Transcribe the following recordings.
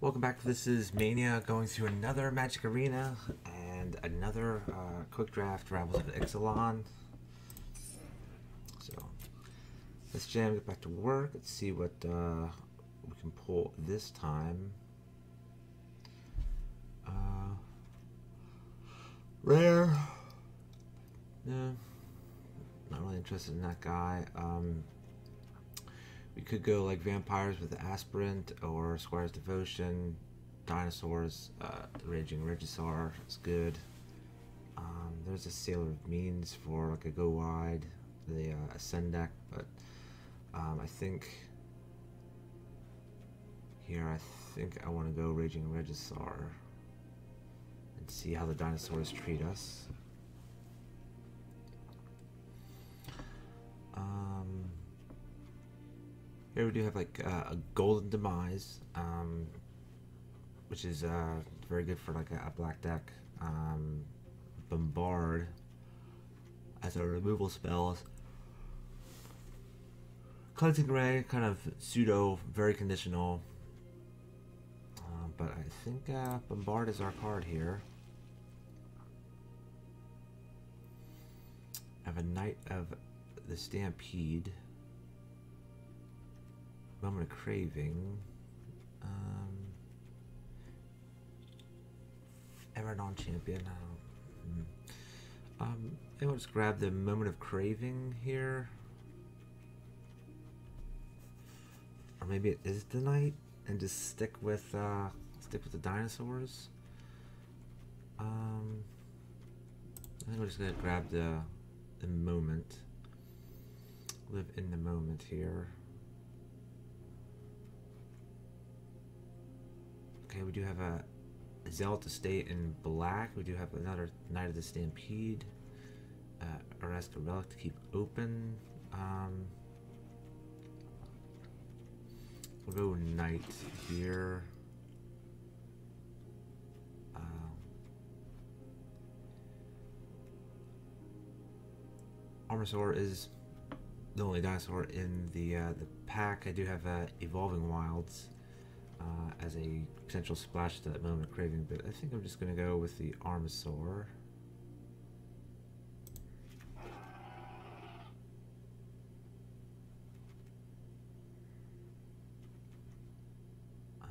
Welcome back. This is Mania going through another Magic Arena and another quick draft Ravels of Ixalan. So let's get back to work. Let's see what we can pull this time. Rare. No, not really interested in that guy. We could go like vampires with the aspirant or Squire's Devotion, dinosaurs. The Raging Regisaur is good. There's a Sailor of Means for like a go wide, the Ascend deck, but I think here I want to go Raging Regisaur and see how the dinosaurs treat us. Here we do have like a Golden Demise, which is very good for like a black deck. Bombard as a removal spells. Cleansing Ray, kind of pseudo, very conditional. But I think Bombard is our card here. I have a Knight of the Stampede. Moment of Craving. Evernon Champion. Maybe I'll just grab the Moment of Craving here. Or maybe it is the Knight and just stick with the dinosaurs. I think we're just gonna grab the moment. Live in the moment here. Okay, we do have a Zealot Estate in black. We do have another Knight of the Stampede. Arrest a Relic to keep open. We'll go Knight here. Armosaur is the only dinosaur in the pack. I do have Evolving Wilds as a potential splash to that Moment of Craving, but I think I'm just going to go with the Armosaur. I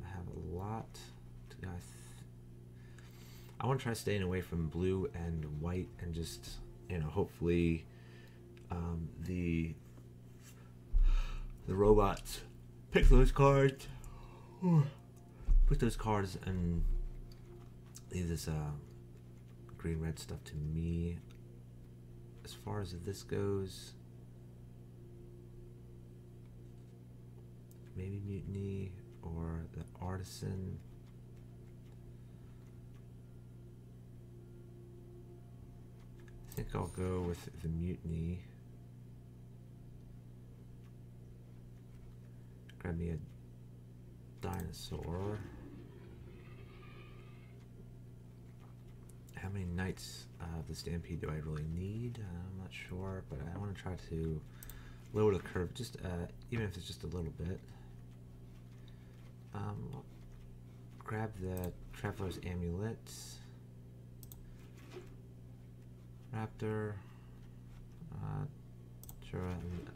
have a lot to go. I want to try staying away from blue and white and just, you know, hopefully the robots pick those cards. Put those cards and leave this green-red stuff to me. As far as this goes, maybe Mutiny or the Artisan. I think I'll go with the Mutiny. Grab me a dinosaur. How many Knights of the Stampede do I really need? I'm not sure, but I want to try to lower the curve, just even if it's just a little bit. Grab the Traveler's Amulet. Raptor. Sure,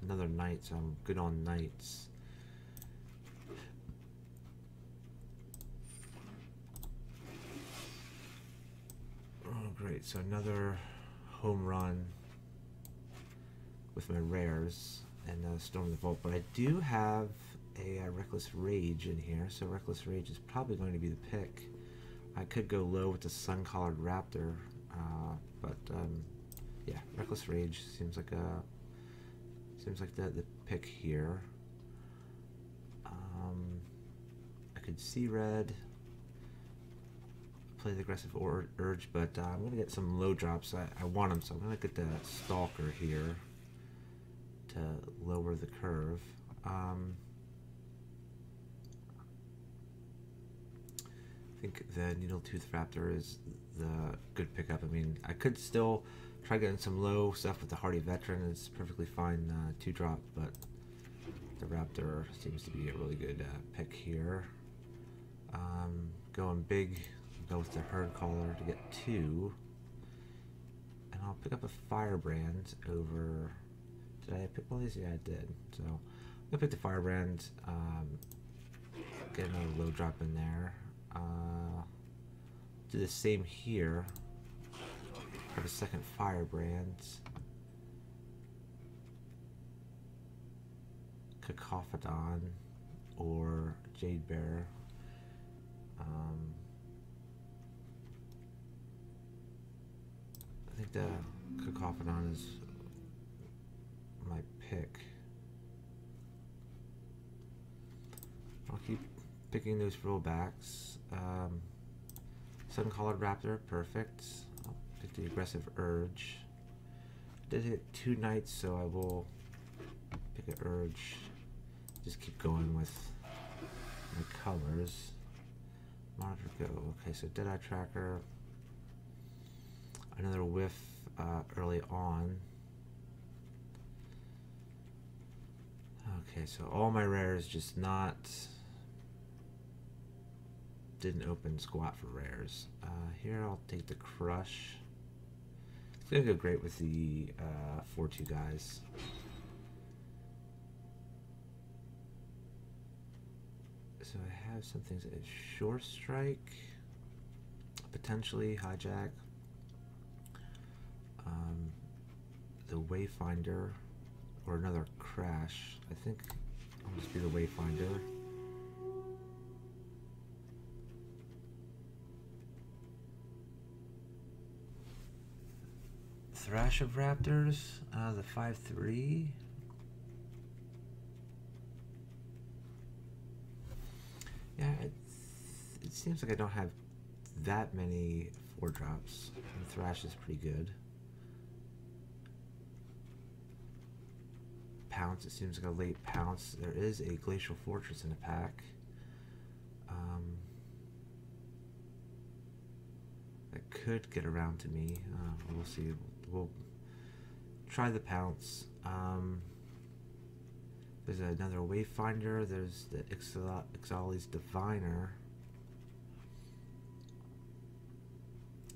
another Knight, so I'm good on Knights. Oh, great. So another home run with my rares and Storm the Vault. But I do have a Reckless Rage in here, so Reckless Rage is probably going to be the pick. I could go low with the Sun-Collared Raptor, but yeah, Reckless Rage seems like the pick here. I could see red. Play the aggressive urge, but I'm going to get some low drops. I want them, so I'm going to get the Stalker here to lower the curve. I think the Needletooth Raptor is the good pickup. I mean, I could still try getting some low stuff with the Hardy Veteran. It's perfectly fine 2-drop, but the Raptor seems to be a really good pick here. Going big, go with the herd caller to get 2. And I'll pick up a firebrand over. Did I pick one of these? Yeah, I did. So I'll pick the firebrand. Get another low drop in there. Do the same here. Grab a second firebrand. Cacophodon or Jade Bear. I think the Cacophodon is my pick. I'll keep picking those rollbacks. Sun-Collared Raptor, perfect. I'll pick the Aggressive Urge. Did hit 2 knights, so I will pick an Urge. Just keep going with my colors. Monitor go. Okay, so Deadeye Tracker. Another whiff early on. Okay, so all my rares just didn't open squat for rares. Here I'll take the Crush. It's gonna go great with the 4-2 guys. So I have some things. Short Strike, potentially Hijack, the Wayfinder, or another Crash. I think I'll just be the Wayfinder. Thrash of Raptors, the 5/3. Yeah, it seems like I don't have that many 4-drops. And Thrash is pretty good. Pounce, it seems like a late Pounce. There is a Glacial Fortress in the pack. That could get around to me. We'll see. We'll try the Pounce. There's another Wayfinder. There's the Ixalan's Diviner.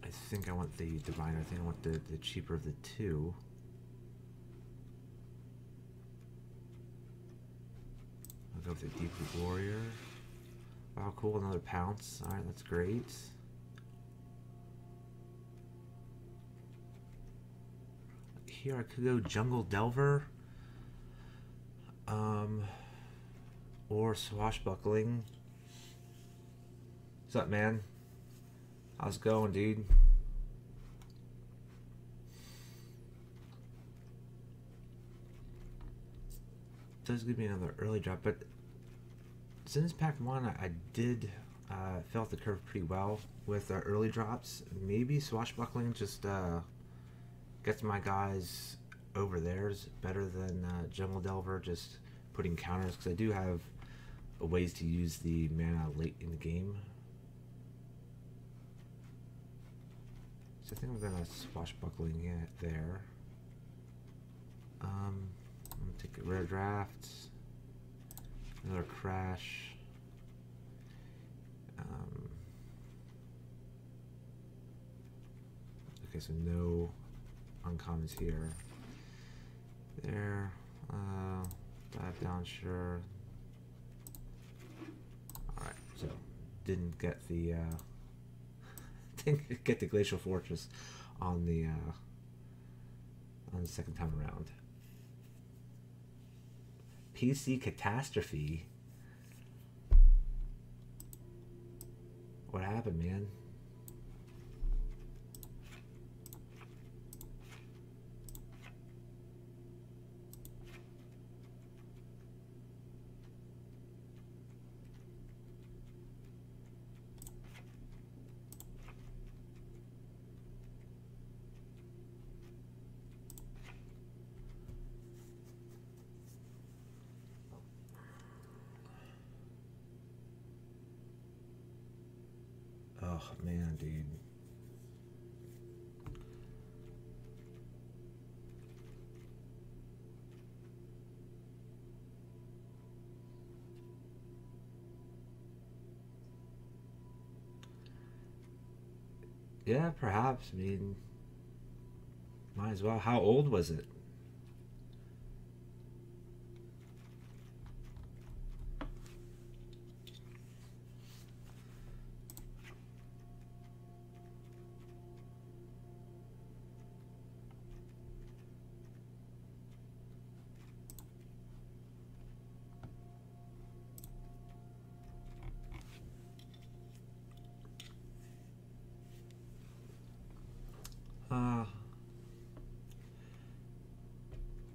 I think I want the Diviner. I think I want the cheaper of the 2. I'll go with the Deep Root Warrior. Wow, cool. Another Pounce. Alright, that's great. Here I could go Jungle Delver. Or Swashbuckling. What's up, man? How's it going, dude? Does give me another early drop, but since pack 1, I did fill out the curve pretty well with early drops. Maybe Swashbuckling just gets my guys over theirs better than Jungle Delver just putting counters, because I do have ways to use the mana late in the game. So I think I'm gonna Swashbuckling it there. I'm gonna take a rare draft, another Crash. Okay, so no uncommons here. There. Dive down, sure. Alright, so didn't get the didn't get the Glacial Fortress on the second time around. PC Catastrophe. What happened, man? Oh man, dude. Yeah, perhaps. I mean, might as well. How old was it?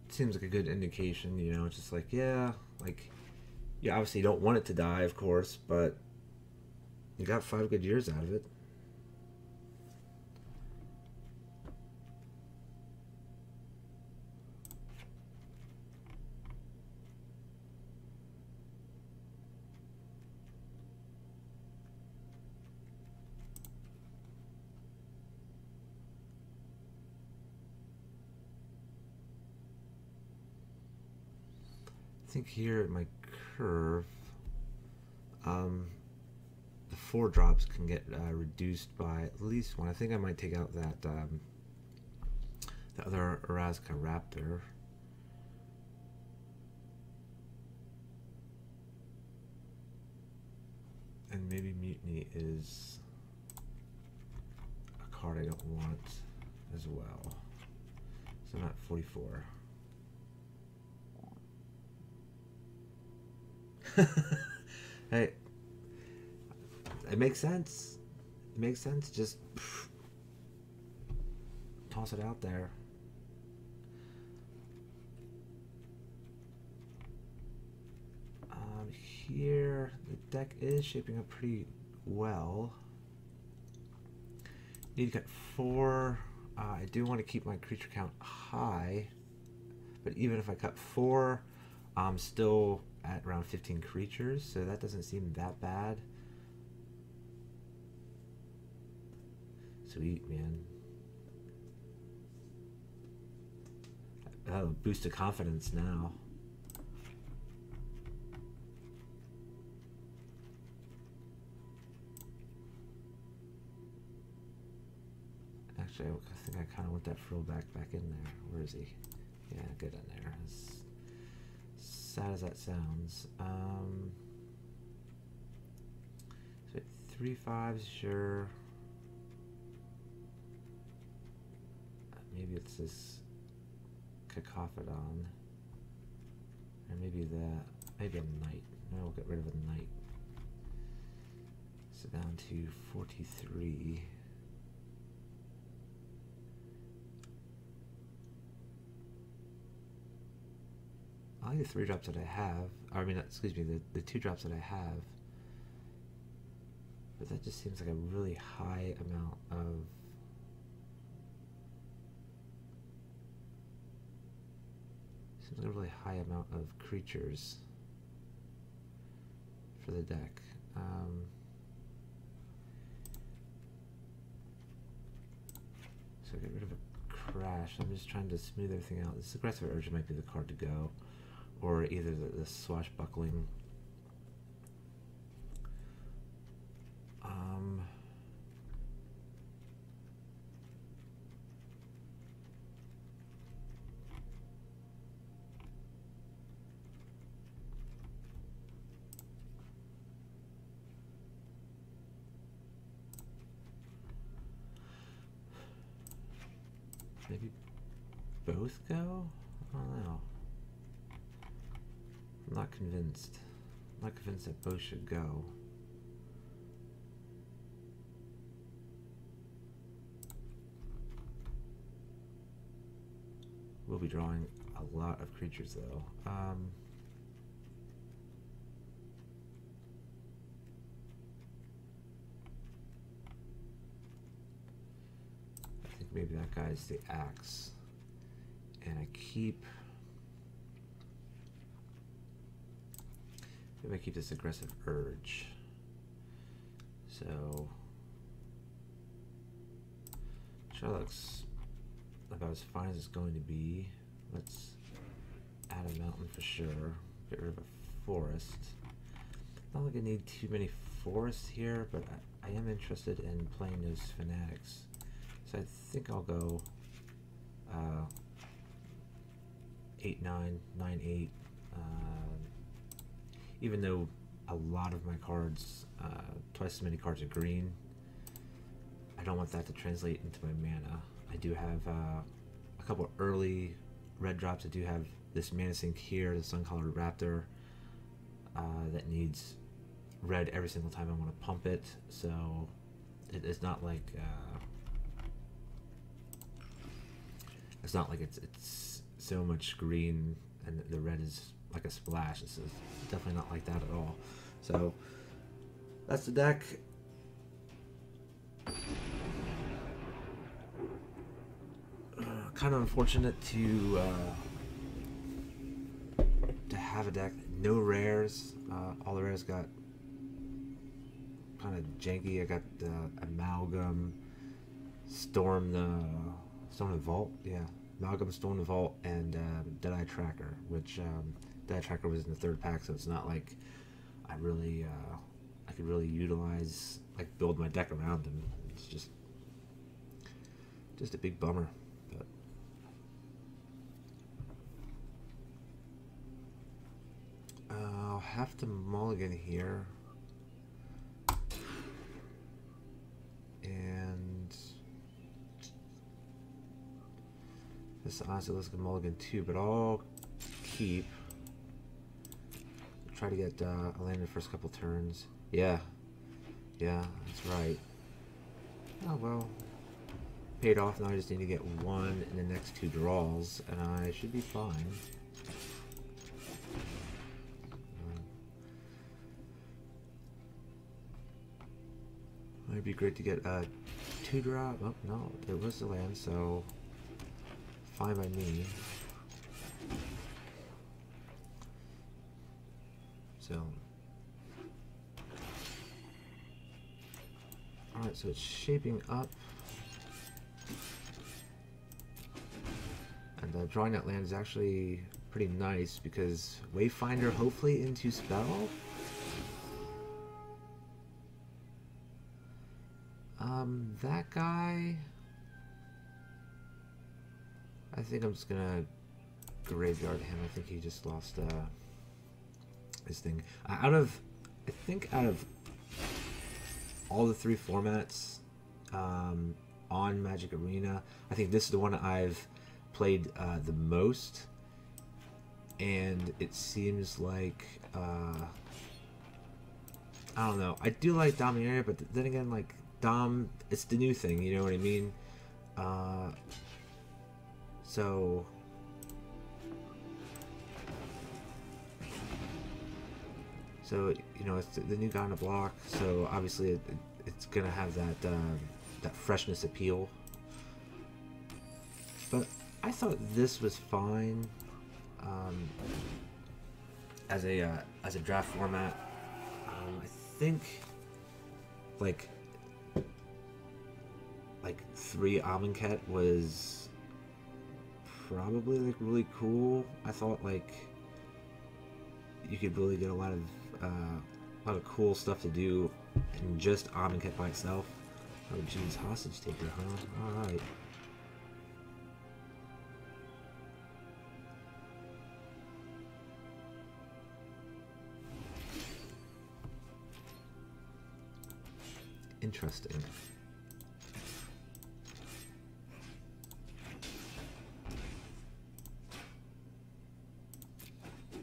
Seems like a good indication, you know, just like, yeah, like, you obviously don't want it to die, of course, but you got 5 good years out of it. I think here at my curve, the 4 drops can get reduced by at least one. I think I might take out that the other Erasca Raptor. And maybe Mutiny is a card I don't want as well. So I'm at 44. Hey, it makes sense. It makes sense. Just toss it out there. Here, the deck is shaping up pretty well. Need to get 4. I do want to keep my creature count high, but even if I cut 4, I'm still at around 15 creatures, so that doesn't seem that bad. Sweet, man. That'll boost the confidence now. Actually, I think I kind of want that frill back in there. Where is he? Yeah, good in there. As sad as that sounds. So 3/5s, sure. Maybe it's this Cacophodon. Or maybe that. Maybe a knight. No, we'll get rid of a knight. So down to 43. I like the 3-drops that I have. I mean, excuse me, the 2-drops that I have. But that just seems like a really high amount of... Seems like a really high amount of creatures for the deck. So get rid of a crash. I'm just trying to smooth everything out. This aggressive urge might be the card to go. Or either the swashbuckling. Maybe both go? I don't know. I'm not convinced. I'm not convinced that both should go. We'll be drawing a lot of creatures though. I think maybe that guy's the axe. And I keep... Maybe I keep this aggressive urge. So... Sure looks about as fine as it's going to be. Let's add a mountain for sure. Get rid of a forest. Not like I need too many forests here, but I am interested in playing those fanatics. So I think I'll go 8-9, 9-8. Even though a lot of my cards, twice as many cards are green, I don't want that to translate into my mana. I do have a couple early red drops. I do have this Mana Sink here, the Sun-Colored Raptor, that needs red every single time I want to pump it. So it's not like it's so much green and the red is like a splash. This is definitely not like that at all. So that's the deck. Kind of unfortunate to have a deck, no rares. All the rares got kind of janky. I got Amalgam, Storm the Vault, yeah, Amalgam, Storm the Vault, and Deadeye Tracker, which Deadeye Tracker was in the third pack, so it's not like I could really utilize, like, build my deck around him. It's just a big bummer. But I'll have to mulligan here, and this honestly looks like a mulligan too, but I'll keep. Try to get a land in the first couple turns. Yeah, that's right. Oh well, paid off. Now I just need to get one in the next two draws, and I should be fine. Might be great to get a 2-drop. Oh no, it was the land, so fine by me. So, alright, so it's shaping up. And drawing that land is actually pretty nice because Wayfinder hopefully into spell. That guy, I think I'm just gonna graveyard him. I think he just lost his thing. I think out of all the 3 formats on Magic Arena, I think this is the one I've played the most, and it seems like I don't know. I do like Dominaria, but then again, like Dom, it's the new thing. You know what I mean? So. So, you know, it's the new guy on the block, so obviously it's going to have that that freshness appeal. But I thought this was fine as a draft format. I think like 3 Amonkhet was probably like really cool. I thought like you could really get a lot of cool stuff to do in just Amonkhet by itself. Oh geez, hostage taker, huh? Alright. Interesting.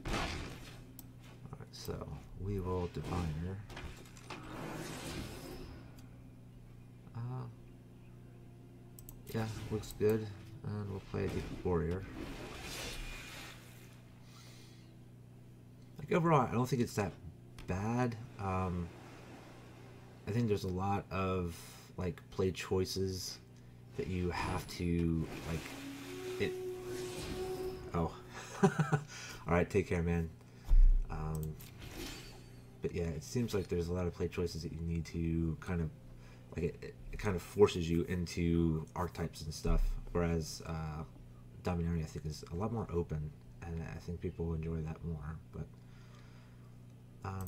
Alright, so we will Diviner. Yeah, looks good. And we'll play a Deep Warrior. Like overall, I don't think it's that bad. I think there's a lot of like play choices that you have to like it. Oh, all right, take care, man. But yeah, it seems like there's a lot of play choices that you need to kind of like it kind of forces you into archetypes and stuff. Whereas Dominaria, I think, is a lot more open, and I think people enjoy that more. But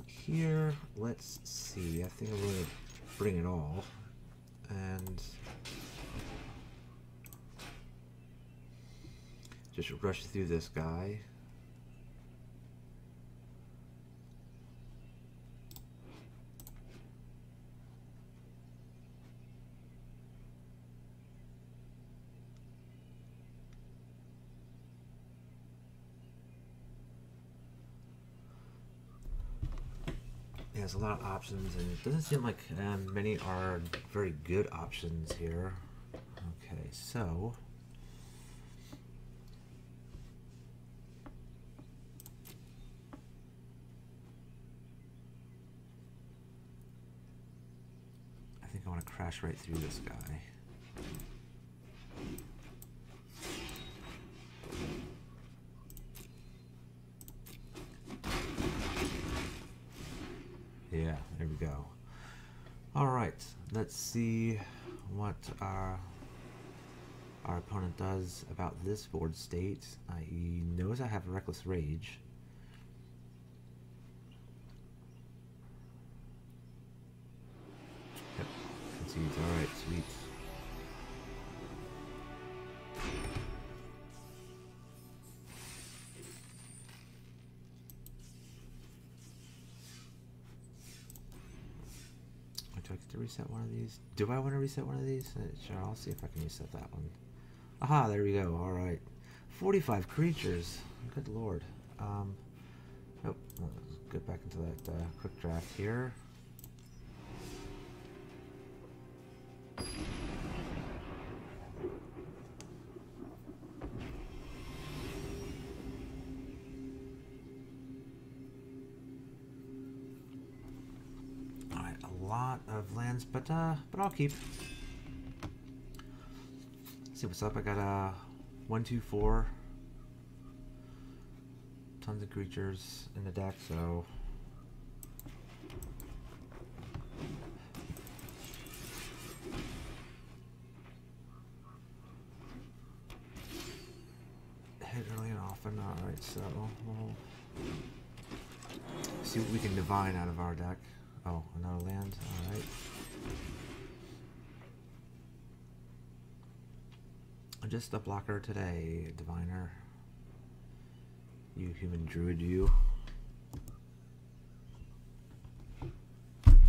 here, let's see. I think I'm going to bring it all, and Just rush through this guy. Yeah, there's a lot of options, and it doesn't seem like many are very good options here. Okay, so I think I want to crash right through this guy. Yeah, there we go. All right, let's see what our opponent does about this board state. He knows I have a Reckless Rage. Yep, concedes. All right, sweet. Do I get to reset one of these? Do I want to reset one of these? Sure, I'll see if I can reset that one. Aha, there we go. All right. 45 creatures. Good lord. Nope. Let's get back into that quick draft here. Alright, a lot of lands, but I'll keep. Let's see what's up. I got 1, 2, 4. Tons of creatures in the deck, so hit early and often. Alright, so we'll see what we can divine out of our deck. Oh, another land. Alright. Just a blocker today, Diviner. You human druid, you. Okay,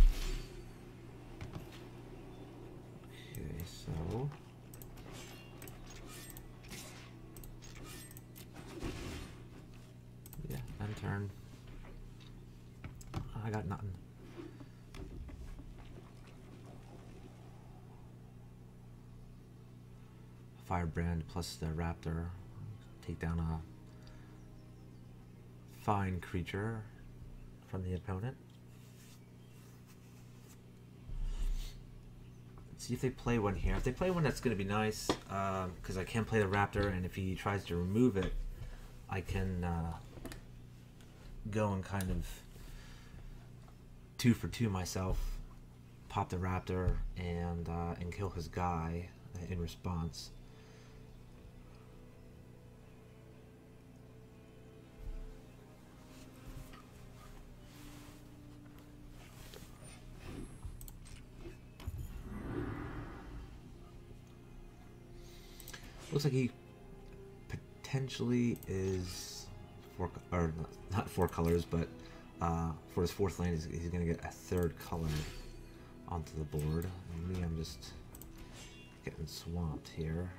so yeah, end turn. I got nothing. Firebrand plus the Raptor. Take down a fine creature from the opponent. Let's see if they play one here. If they play one, that's going to be nice, because I can play the Raptor, and if he tries to remove it, I can go and kind of 2 for 2 myself, pop the Raptor, and kill his guy in response. Looks like he potentially is not 4 colors, but for his 4th land, he's going to get a 3rd color onto the board. And me, I'm just getting swamped here.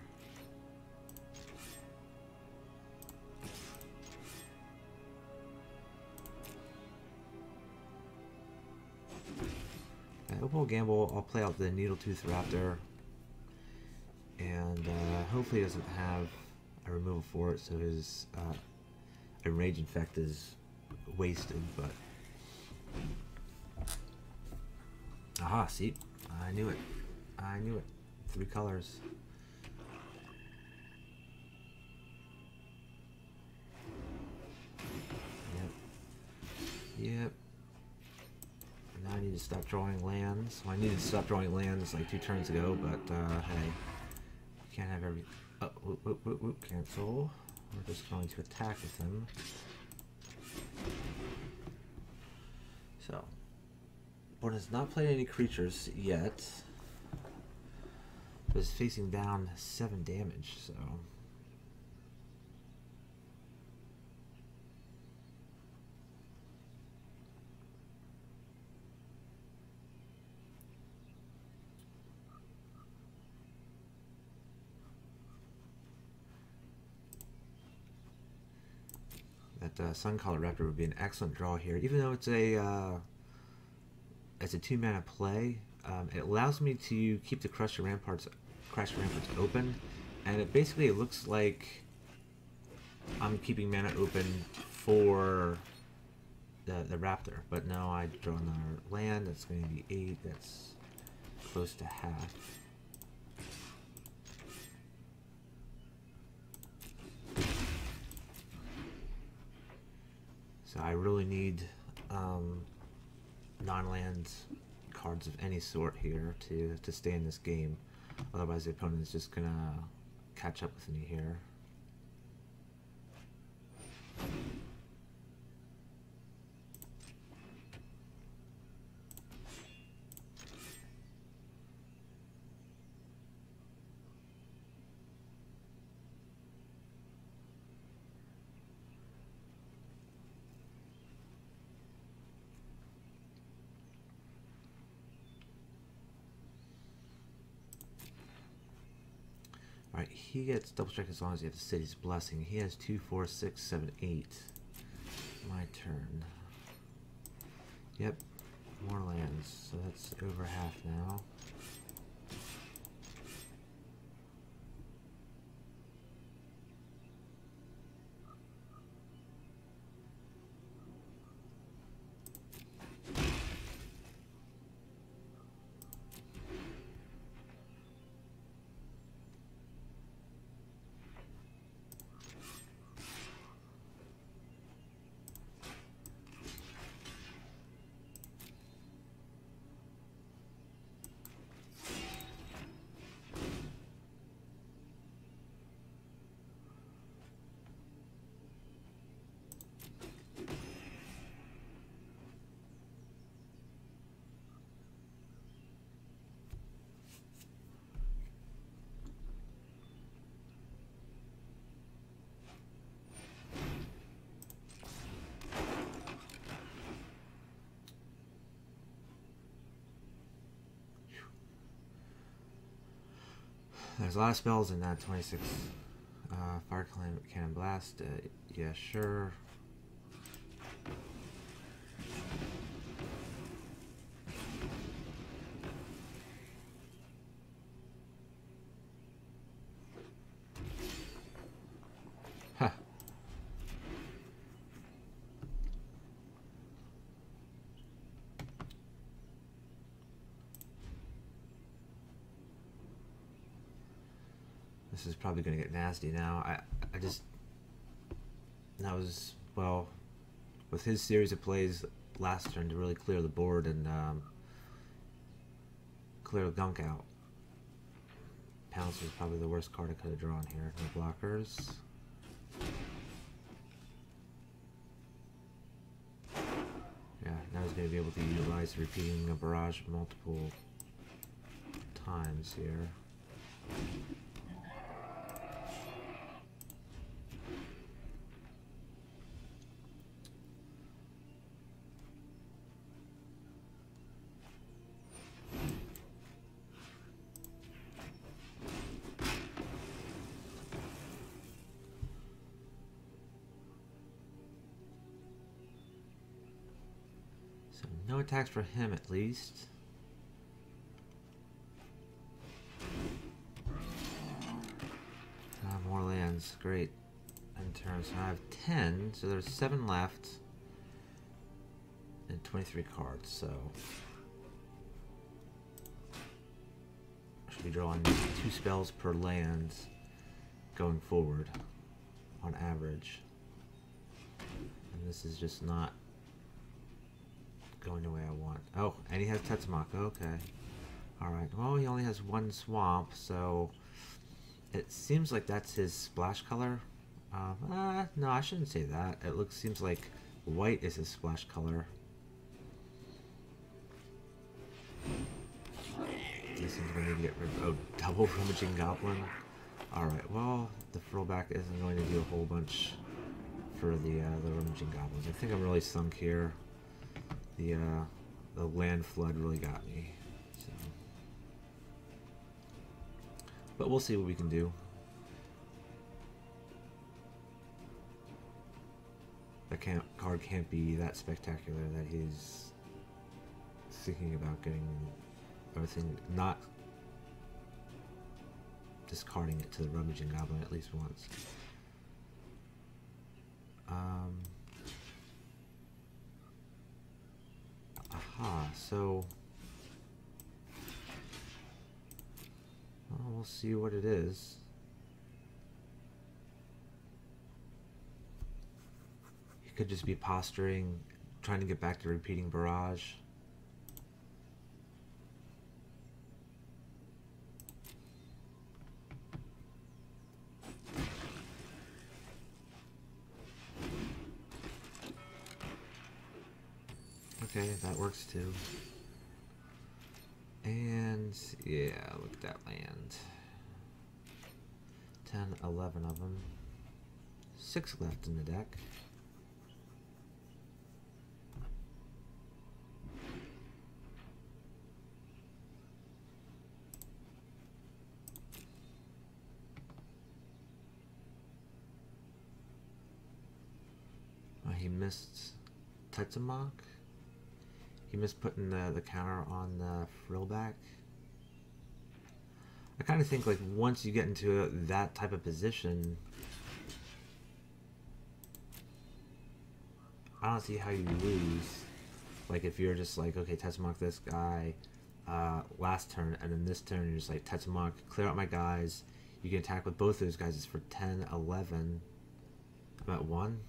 We'll gamble. I'll play out the Needletooth Raptor. And hopefully he doesn't have a removal for it, so his Enrage Infect is wasted, but aha, see? I knew it. I knew it. 3 colors. Yep. Now I need to stop drawing lands. Well, I needed to stop drawing lands like 2 turns ago, but hey. Can't have every... Oh, whoop, cancel. We're just going to attack with him. So, Born has not played any creatures yet. But is facing down 7 damage, so... Sun-Colored Raptor would be an excellent draw here, even though it's a 2-mana play. It allows me to keep the Crush the Ramparts open, and it basically looks like I'm keeping mana open for the Raptor. But no, I draw another land. That's going to be 8. That's close to half. So I really need non-land cards of any sort here to stay in this game. Otherwise the opponent is just gonna catch up with me here. Alright, he gets double strike as long as you have the City's Blessing. He has 2, 4, 6, 7, 8. My turn. Yep, more lands. So that's over half now. There's a lot of spells in that 26. Fire Climate, Cannon Blast. Yeah, sure. Huh. This is probably going to get nasty now. I just... That was, well, with his series of plays last turn to really clear the board and clear the gunk out. Pounce was probably the worst card I could have drawn here. No blockers. Yeah, now he's going to be able to utilize repeating a barrage multiple times here. So no attacks for him at least. More lands, great. In turn, so I have 10, so there's 7 left. And 23 cards, so I should be drawing 2 spells per land going forward on average. And this is just not going the way I want. Oh, and he has Tetzmock. Okay. Alright. Well, he only has 1 swamp, so it seems like that's his splash color. No, I shouldn't say that. It seems like white is his splash color. This is going to get rid of double Rummaging Goblin. Alright, well, the throwback isn't going to do a whole bunch for the Rummaging Goblins. I think I'm really sunk here. The land flood really got me. So. But we'll see what we can do. that card can't be that spectacular that he's thinking about getting everything, not discarding it to the Rummaging Goblin at least once. Aha, so well, we'll see what it is. He could just be posturing, trying to get back to repeating Barrage. Okay, that works too. And yeah, look at that land. 10, 11 of them. 6 left in the deck. He missed Tetsamok. He missed putting the counter on the Frillback. I kind of think like once you get into that type of position, I don't see how you lose. Like if you're just like, okay, Tetsamok this guy last turn, and then this turn you're just like, Tetsamok, clear out my guys. You can attack with both those guys. It's for 10, 11. I'm at 1.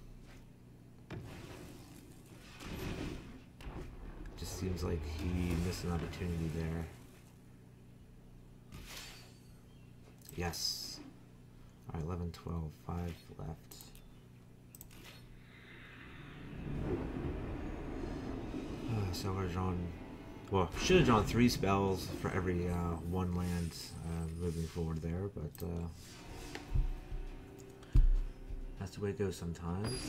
Just seems like he missed an opportunity there. Yes. Alright, 11, 12, 5 left. So we're drawing, well, should have drawn 3 spells for every 1 land moving forward there, but that's the way it goes sometimes.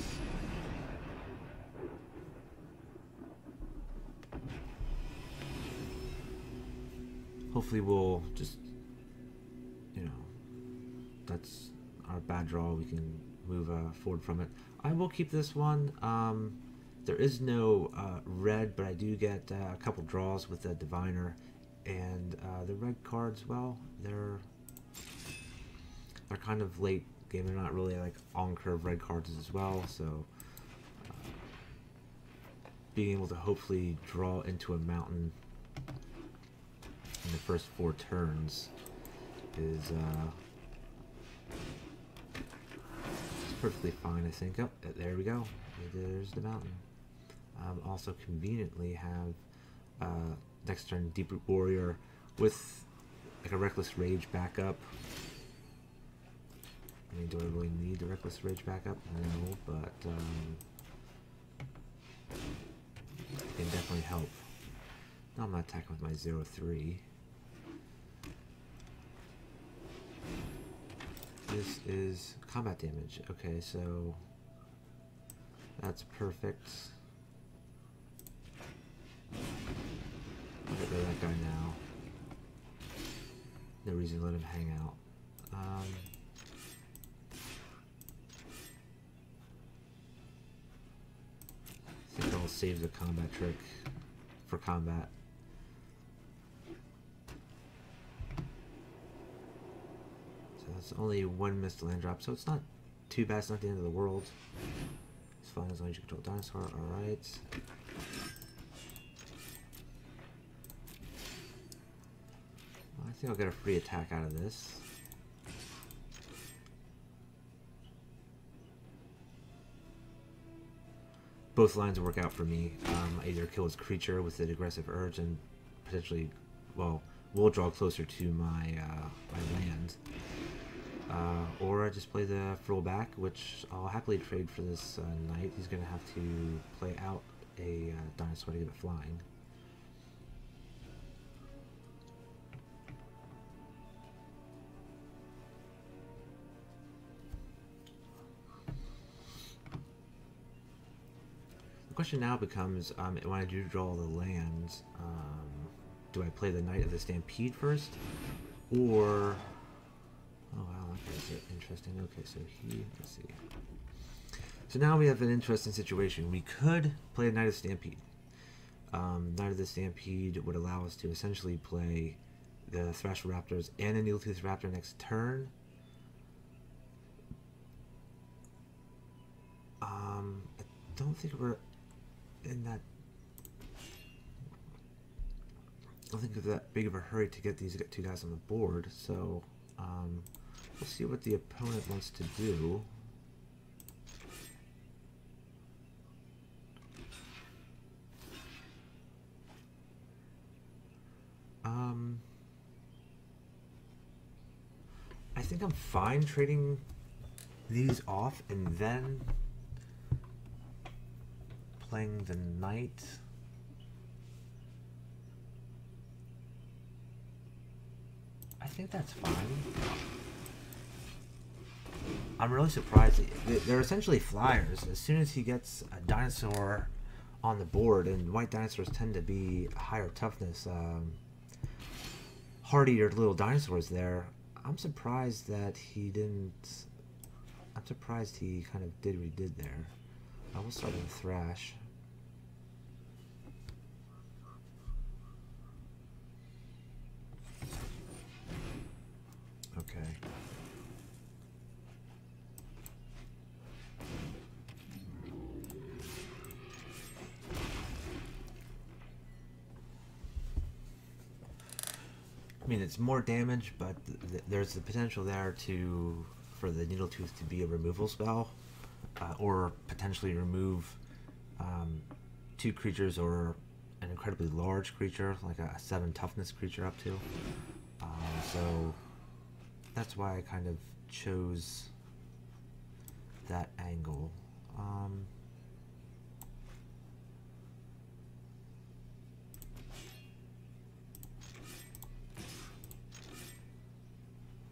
Hopefully we'll just, you know, that's our bad draw. We can move forward from it. I will keep this one. There is no red, but I do get a couple draws with the Diviner. And the red cards, well, they're kind of late game. They're not really like on-curve red cards as well. So being able to hopefully draw into a mountain in the first 4 turns is perfectly fine, I think. Oh, there we go. There's the mountain. Also conveniently have next turn Deep Root Warrior with like a Reckless Rage backup. I mean, do I really need the Reckless Rage backup? No, but it can definitely help. Now I'm not attacking with my 0-3. This is combat damage. Okay, so that's perfect. I'll get rid of that guy now. No reason to let him hang out. I think I'll save the combat trick for combat. It's only 1 missed land drop, so it's not too bad. It's not the end of the world. It's fine as long as you control dinosaur. Alright. Well, I think I'll get a free attack out of this. Both lines work out for me. I either kill his creature with an aggressive urge and potentially, well, will draw closer to my my land. Or I just play the Frill back, which I'll happily trade for this knight. He's going to have to play out a dinosaur to get it flying. The question now becomes, when I do draw the lands, do I play the Knight of the Stampede first, or... Oh wow, okay, so interesting. Okay, so let's see. So now we have an interesting situation. We could play a Knight of Stampede. Knight of the Stampede would allow us to essentially play the Thrash Raptors and a Needletooth Raptor next turn. I don't think we're in that. I don't think it's that big of a hurry to get these two guys on the board. So we'll see what the opponent wants to do. I think I'm fine trading these off and then playing the knight. I think that's fine. I'm really surprised. They're essentially flyers. As soon as he gets a dinosaur on the board, and white dinosaurs tend to be higher toughness, hardier little dinosaurs there, I'm surprised that he didn't... I'm surprised he kind of did what he did there. I will start with Thrash. Okay. I mean, it's more damage, but there's the potential there for the Needletooth to be a removal spell, or potentially remove two creatures or an incredibly large creature, like a 7 toughness creature up to. So that's why I kind of chose that angle.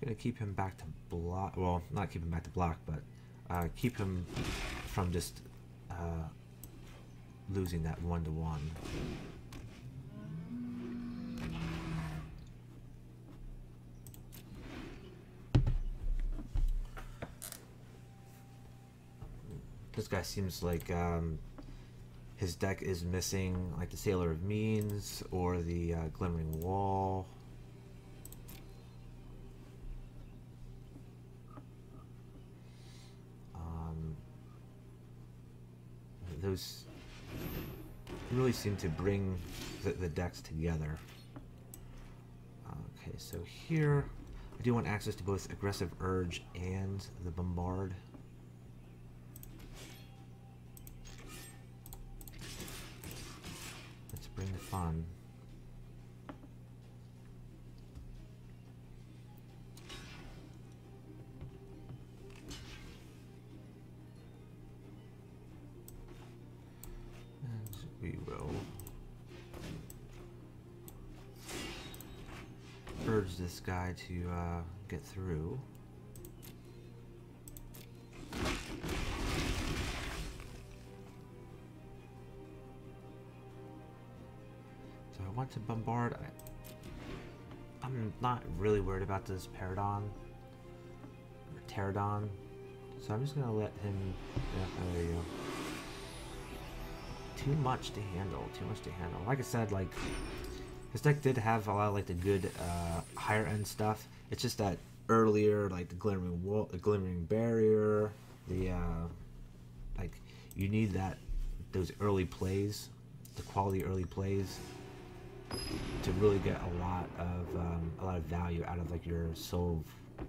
Gonna keep him back to block. Well, not keep him back to block, but keep him from just losing that 1-to-1. This guy seems like his deck is missing like the Sailor of Means or the Glimmering Wall. Those really seem to bring the decks together. Okay, so here I do want access to both Aggressive Urge and the Bombard. Let's bring the fun. We will urge this guy to get through. So I want to bombard. I'm not really worried about this Paradon or Pterodon, so I'm just gonna let him. Yeah, there you go. Too much to handle. Too much to handle. Like I said, like his deck did have a lot of like the good higher end stuff. It's just that earlier, like the Glimmering Wall, the Glimmering Barrier, the like you need those early plays, the quality early plays, to really get a lot of value out of like your Soul of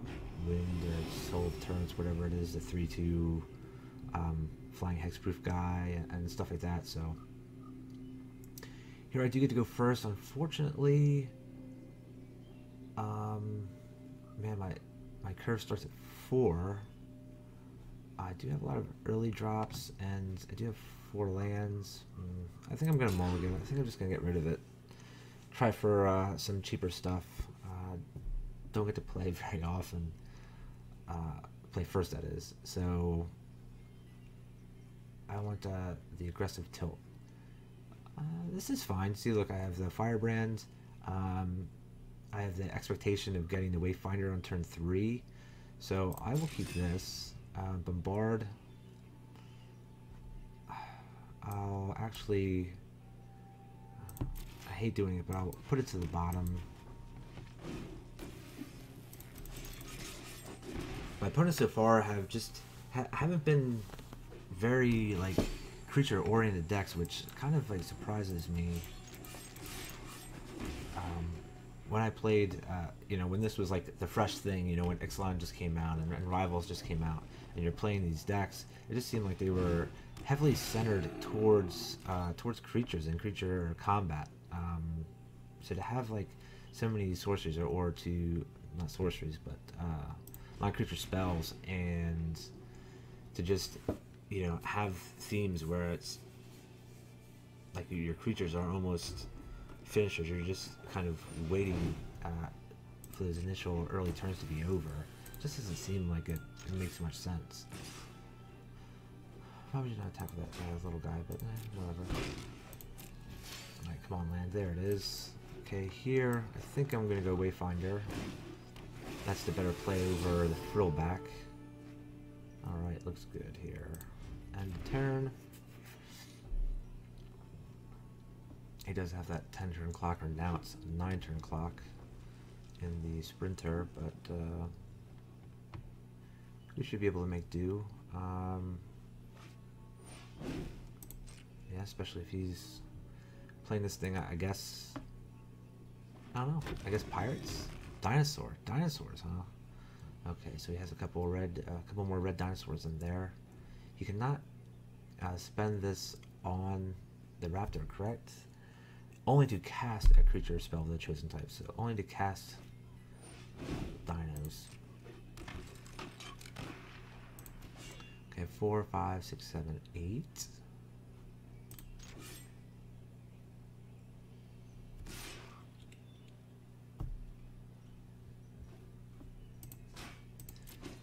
Wind or Soul of Turrets, whatever it is, the 3/2. Flying hexproof guy and stuff like that. So here I do get to go first. Unfortunately, man, my curve starts at 4. I do have a lot of early drops, and I do have 4 lands. I think I'm gonna mulligan. I think I'm just gonna get rid of it. Try for some cheaper stuff. Don't get to play very often. Play first, that is. So I want the aggressive tilt. This is fine. See, look, I have the Firebrand. I have the expectation of getting the Wayfinder on turn 3. So I will keep this. Bombard. I'll actually, I hate doing it, but I'll put it to the bottom. My opponents so far have just haven't been very like creature oriented decks, which kind of like surprises me. When I played, you know, when this was like the fresh thing, you know, when Ixalan just came out and Rivals just came out, and you're playing these decks, it just seemed like they were heavily centered towards creatures and creature combat. So to have like so many sorceries or to not sorceries but non-creature spells, and to just, you know, have themes where it's like your creatures are almost finishers. You're just kind of waiting for those initial early turns to be over. It just doesn't seem like it makes much sense. Probably not attack that little guy, but whatever. Alright, come on, land. There it is. Okay, here, I think I'm going to go Wayfinder. That's the better play over the Frillback. Alright, looks good here. End of turn. He does have that 10 turn clock, or now it's a 9 turn clock in the Sprinter, but we should be able to make do. Yeah, especially if he's playing this thing, I guess. I don't know. I guess pirates, dinosaurs, huh? Okay, so he has a couple more red dinosaurs in there. You cannot spend this on the raptor, correct? Only to cast a creature spell of the chosen type, so only to cast dinos. Okay, 4, 5, 6, 7, 8.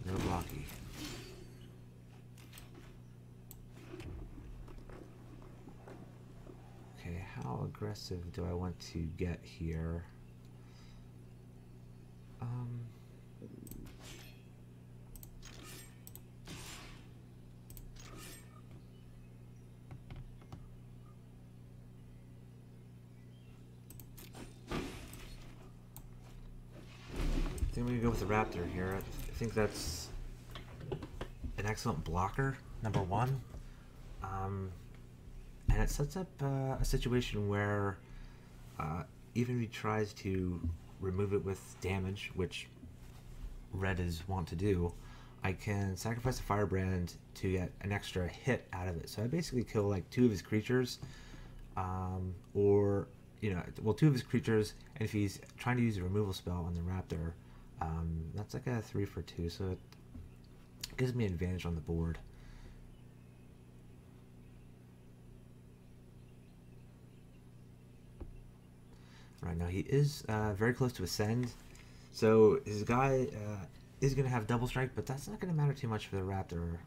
No blocky. Okay, how aggressive do I want to get here? I think we can go with the raptor here. I think that's an excellent blocker, number one. And it sets up a situation where even if he tries to remove it with damage, which red is wont to do, I can sacrifice a Firebrand to get an extra hit out of it. So I basically kill like 2 of his creatures, or, you know, well, 2 of his creatures, and if he's trying to use a removal spell on the raptor, that's like a 3 for 2, so it gives me an advantage on the board. Right now he is very close to Ascend, so his guy is going to have double strike, but that's not going to matter too much for the raptor.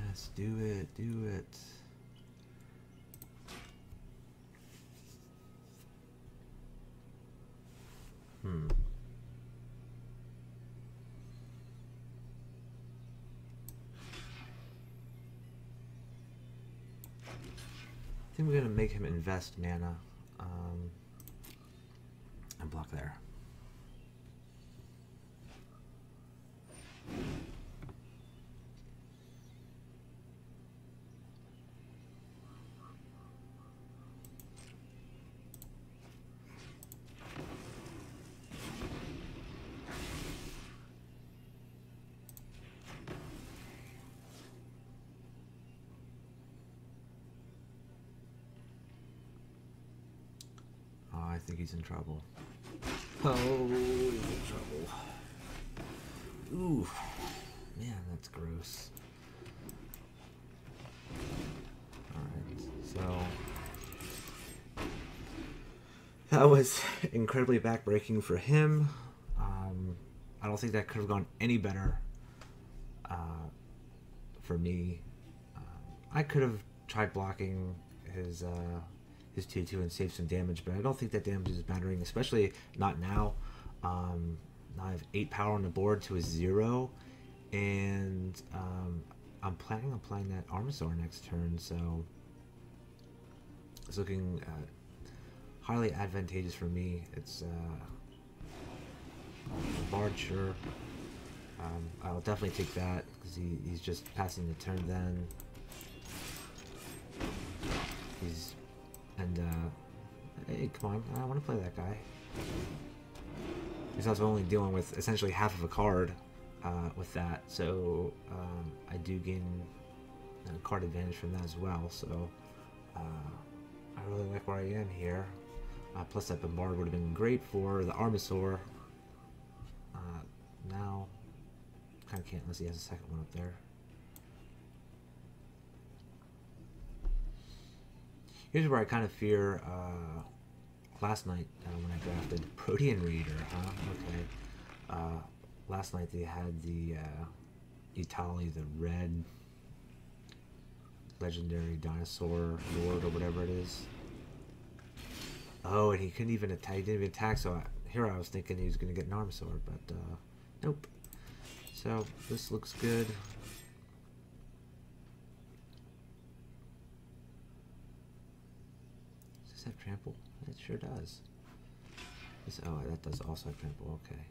Yes, do it, do it. I think we're gonna make him invest mana, and block there. I think he's in trouble. Oh, he's in trouble. Ooh, man, that's gross. Alright, so that was incredibly backbreaking for him. I don't think that could have gone any better for me. I could have tried blocking his 2-2 and save some damage, but I don't think that damage is mattering, especially not now. Now I have 8 power on the board to a 0, and I'm planning on playing that Armasaur next turn, so it's looking highly advantageous for me. It's Bard, sure. I'll definitely take that because he's just passing the turn then. Hey, come on, I want to play that guy. He's also only dealing with essentially half of a card with that, so I do gain a card advantage from that as well. So I really like where I am here. Plus that Bombard would have been great for the Armasaur. Now, kind of can't unless he has a second one up there. Here's where I kind of fear last night when I drafted Protean Reader, huh? Okay. Last night they had the Ixalan, the red legendary dinosaur lord or whatever it is. Oh, and he couldn't even attack. He didn't even attack. So here I was thinking he was going to get an Armasaur, but nope. So this looks good. Does this have trample? It sure does. Oh, that does also have trample. Okay.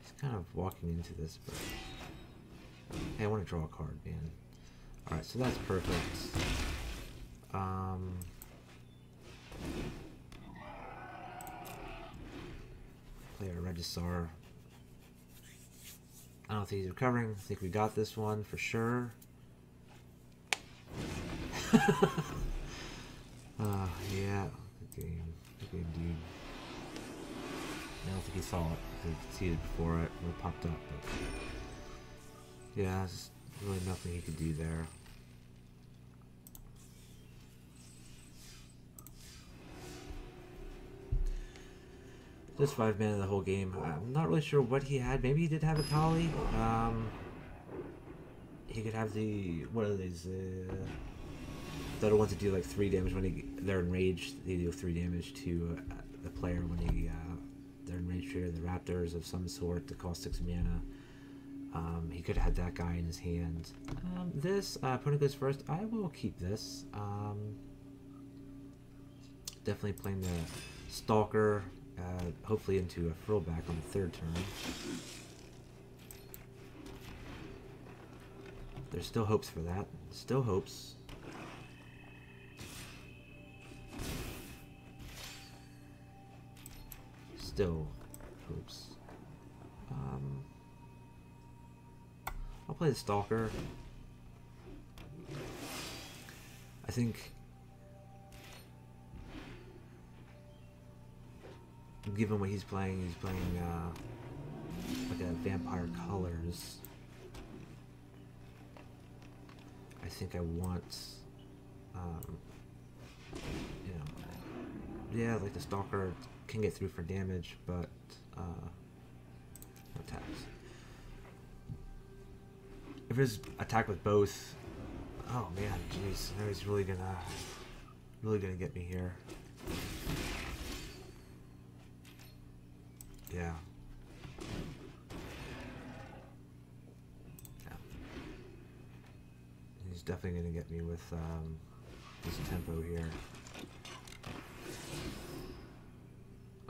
He's kind of walking into this, but hey, I want to draw a card, man. All right, so that's perfect. Play a Regisaur. I don't think he's recovering. I think we got this one for sure. Yeah, good game, dude. I don't think he saw it. He could see it before it popped up, but yeah, there's really nothing he could do there. Just 5 mana the whole game. I'm not really sure what he had. Maybe he did have a Tali. He could have the, what are these? The other ones that do like 3 damage when they're enraged. They do 3 damage to the player when they're enraged here. The Raptors of some sort that cost 6 mana. He could have had that guy in his hand. This opponent goes first. I will keep this. Definitely playing the Stalker. Hopefully into a throwback on the 3rd turn. There's still hopes for that. Still hopes. Still hopes. I'll play the Stalker. I think given what he's playing like a Vampire Colors. I think I want, you know, yeah, like the Stalker can get through for damage, but no attacks. If it's attack with both, oh man, jeez, now he's really gonna get me here. Yeah. Yeah. He's definitely gonna get me with this tempo here.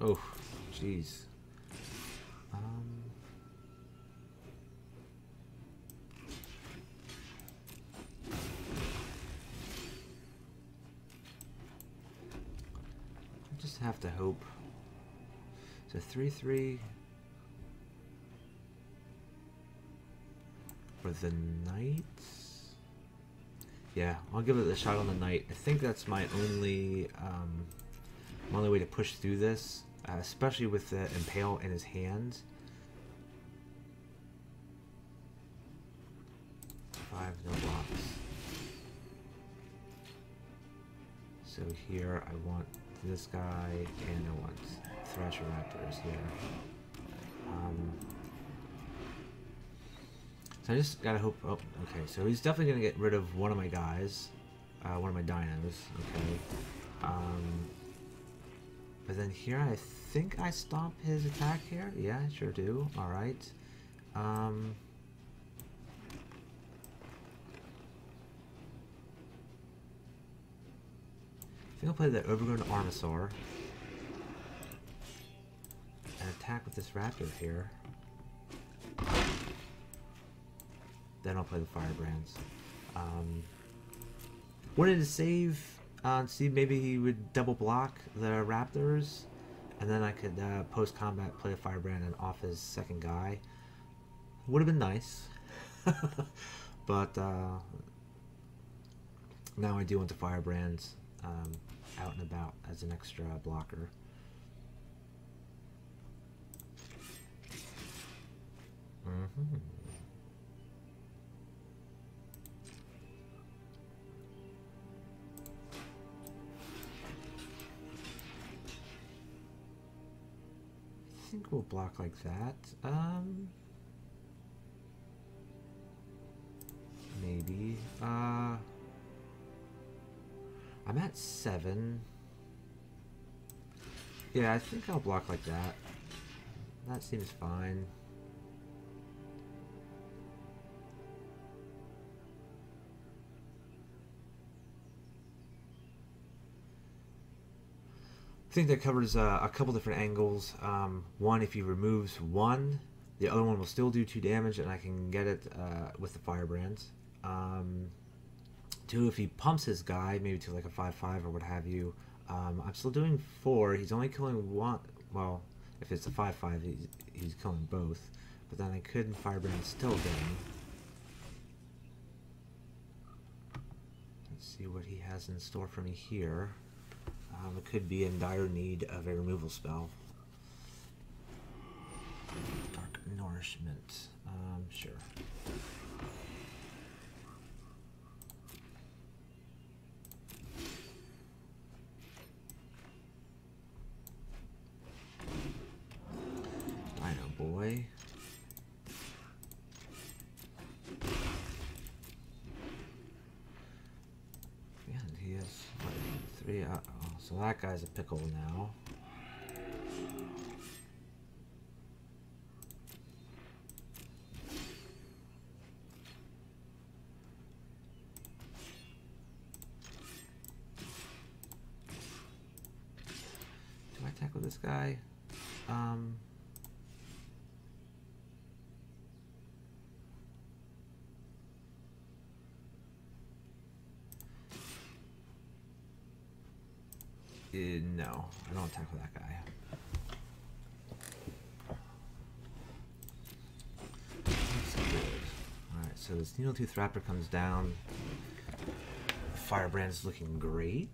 Oh, jeez. I just have to hope. So 3/3 for the Knight. Yeah, I'll give it a shot on the Knight. I think that's my only way to push through this, especially with the Impale in his hand. 5, no blocks. So here I want this guy, and I want Thrasher Raptors here. So I just gotta hope. Oh, okay. So he's definitely gonna get rid of one of my guys, one of my dinos. Okay. But then here, I think I stop his attack here. Yeah, I sure do. All right. I think I'll play the Overgrown Armosaur and attack with this raptor here. Then I'll play the Firebrands. Wanted to save, see maybe he would double block the Raptors, and then I could post-combat play a Firebrand and off his second guy. Would have been nice. But now I do want the Firebrands out and about as an extra blocker. I think we'll block like that. Maybe. I'm at 7. Yeah, I think I'll block like that. That seems fine. I think that covers a couple different angles. One, if he removes one, the other one will still do 2 damage, and I can get it with the Firebrands. 2, if he pumps his guy, maybe to like a 5/5 or what have you, I'm still doing 4. He's only killing 1. Well, if it's a 5/5, he's killing both. But then I could Firebrand still get him. Let's see what he has in store for me here. It could be in dire need of a removal spell. Dark Nourishment. Sure. Dino boy. And he has what, 3. So that guy's a pickle now. Do I tackle this guy? No, I don't tackle that guy. That's good. Alright, so this Needletooth Raptor comes down. Firebrand's looking great.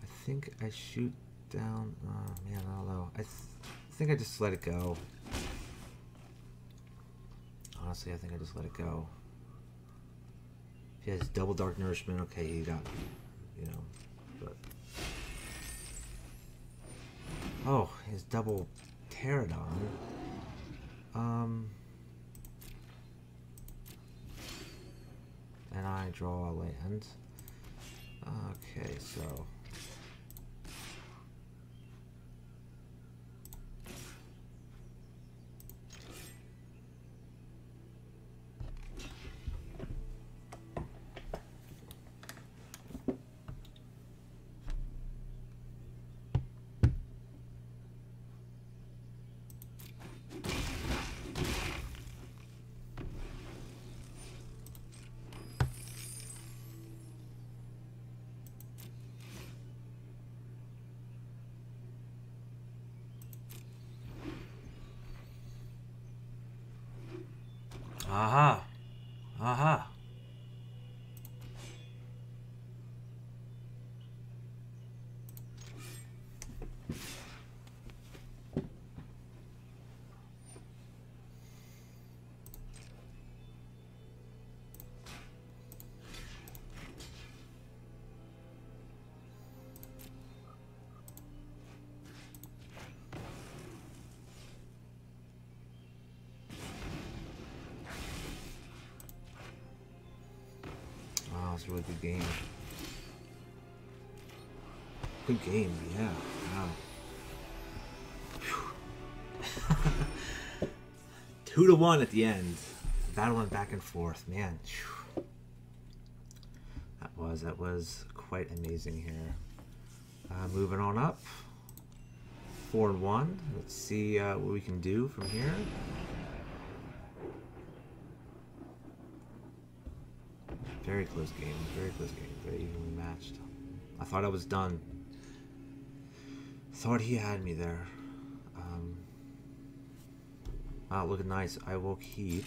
I think I shoot down. Oh man, I don't know. I think I just let it go. Honestly, I think I just let it go. If he has double Dark Nourishment, okay, he got me, you know. But oh, his double Pterodon. And I draw a land. Okay, so. was a really good game. Good game, yeah. Wow. 2-1 at the end. Battle went back and forth, man. That was quite amazing here. Moving on up. 4-1. Let's see what we can do from here. Very close game. Very close game. Very evenly matched. I thought I was done. Thought he had me there. Wow, looking nice. I will keep.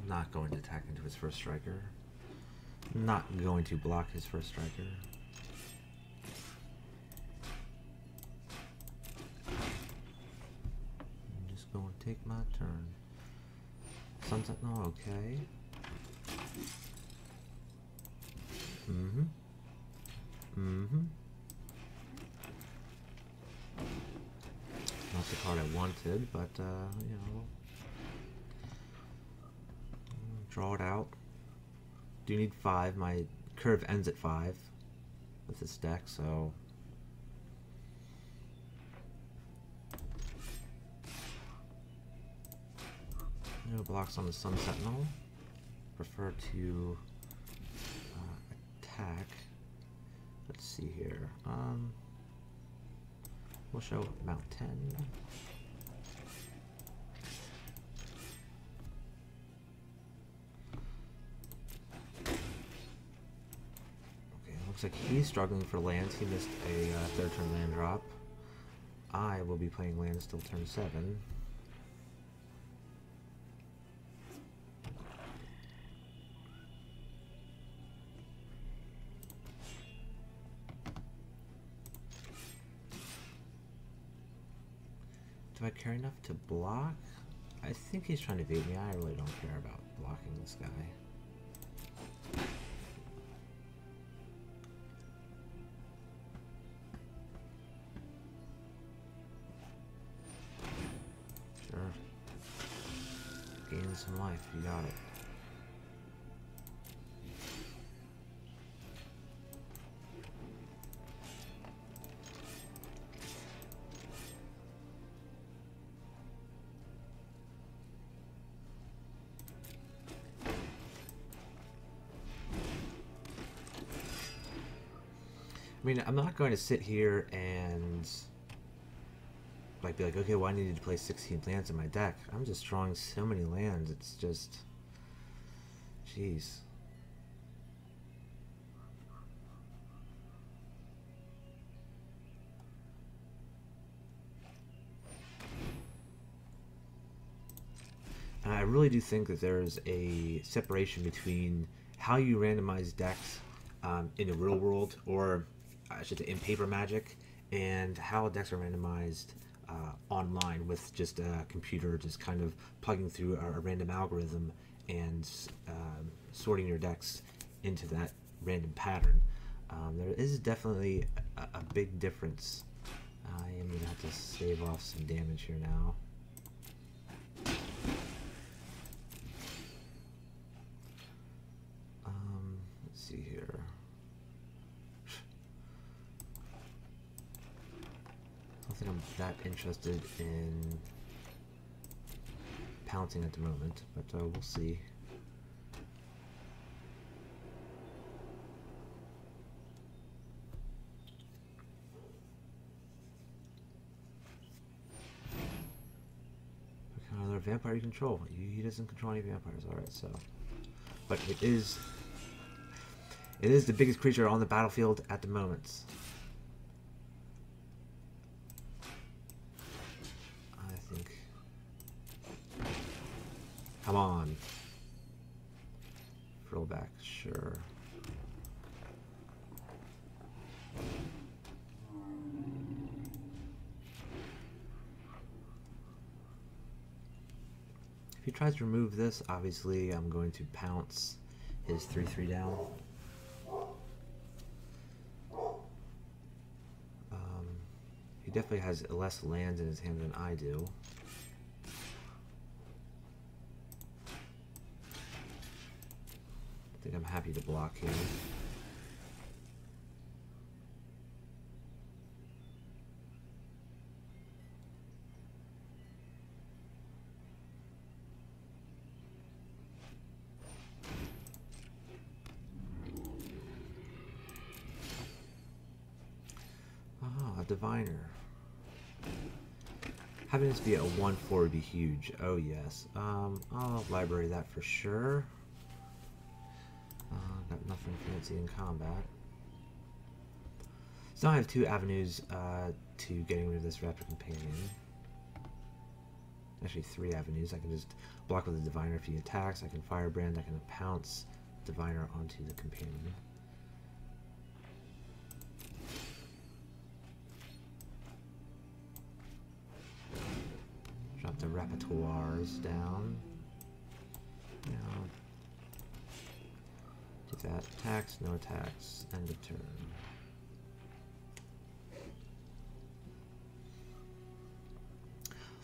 Not going to attack into his first striker. Not going to block his first striker. I'm just going to take my turn. Sunset, no, okay. Not the card I wanted, but, you know. Draw it out. Do need 5. My curve ends at 5 with this deck, so. No blocks on the Sun Sentinel. Prefer to attack. Let's see here. We'll show Mount 10. Okay, looks like he's struggling for lands. He missed a third turn land drop. I will be playing lands till turn 7. Do I care enough to block? I think he's trying to bait me. I really don't care about blocking this guy. Sure. Gain some life. You got it. I mean, I'm not going to sit here and like be like, okay, well, I needed to play 16 lands in my deck. I'm just drawing so many lands. It's just, jeez. And I really do think that there's a separation between how you randomize decks in the real world, or I should say in paper Magic, and how decks are randomized online with just a computer just kind of plugging through a random algorithm and sorting your decks into that random pattern. There is definitely a big difference. I am going to have to save off some damage here now. Let's see here. I don't think I'm that interested in pouncing at the moment, but we'll see. Another vampire you control. He doesn't control any vampires. Alright, so. But it is the biggest creature on the battlefield at the moment. I think. Come on. Throwback, sure. If he tries to remove this, obviously I'm going to pounce his 3/3 down. definitely has less lands in his hand than I do. I think I'm happy to block here. Ah, a diviner. Having this be a 1/4 would be huge. Oh yes. I'll library that for sure. Got nothing fancy in combat. So now I have 2 avenues to getting rid of this Raptor Companion. Actually 3 avenues. I can just block with the Diviner if he attacks. I can Firebrand. I can pounce Diviner onto the Companion. Drop the Rapatoires down. Now, do that. Attacks, no attacks. End of turn.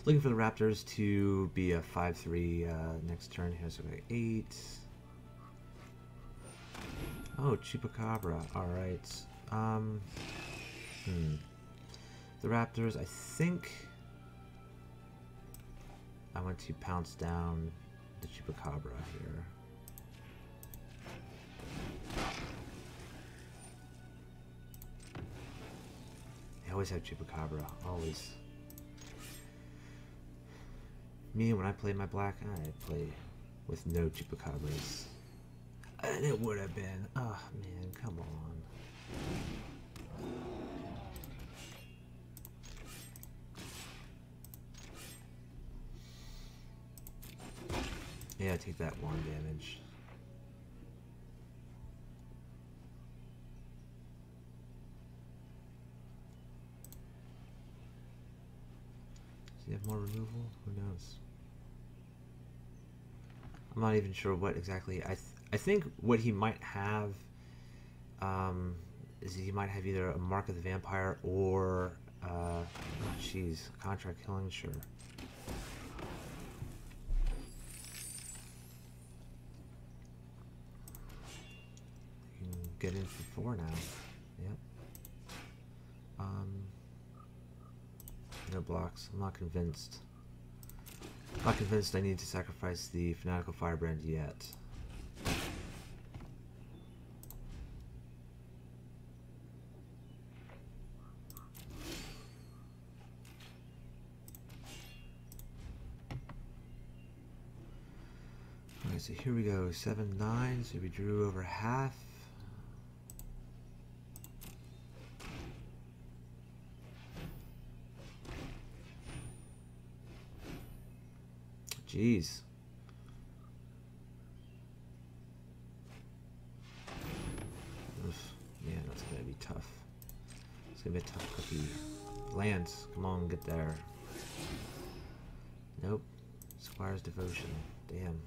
Looking for the Raptors to be a 5/3 next turn here, so we got 8. Oh, Chupacabra. Alright. The Raptors, I think I want to pounce down the Chupacabra here. They always have Chupacabra. Always. Me, when I play my black, I play with no Chupacabras. And it would have been. Oh, man, come on. Yeah, take that 1 damage. Does he have more removal? Who knows? I'm not even sure what exactly. I think what he might have is he might have either a Mark of the Vampire or jeez, contract killing, sure. You can get in for 4 now. Yep. No blocks. I'm not convinced. Not convinced I need to sacrifice the Fanatical Firebrand yet. Alright, so here we go. 7/9, so we drew over half. Jeez. Oof. Yeah, that's gonna be tough. It's gonna be a tough cookie. Lance, come on, get there. Nope. Squire's Devotion. Damn.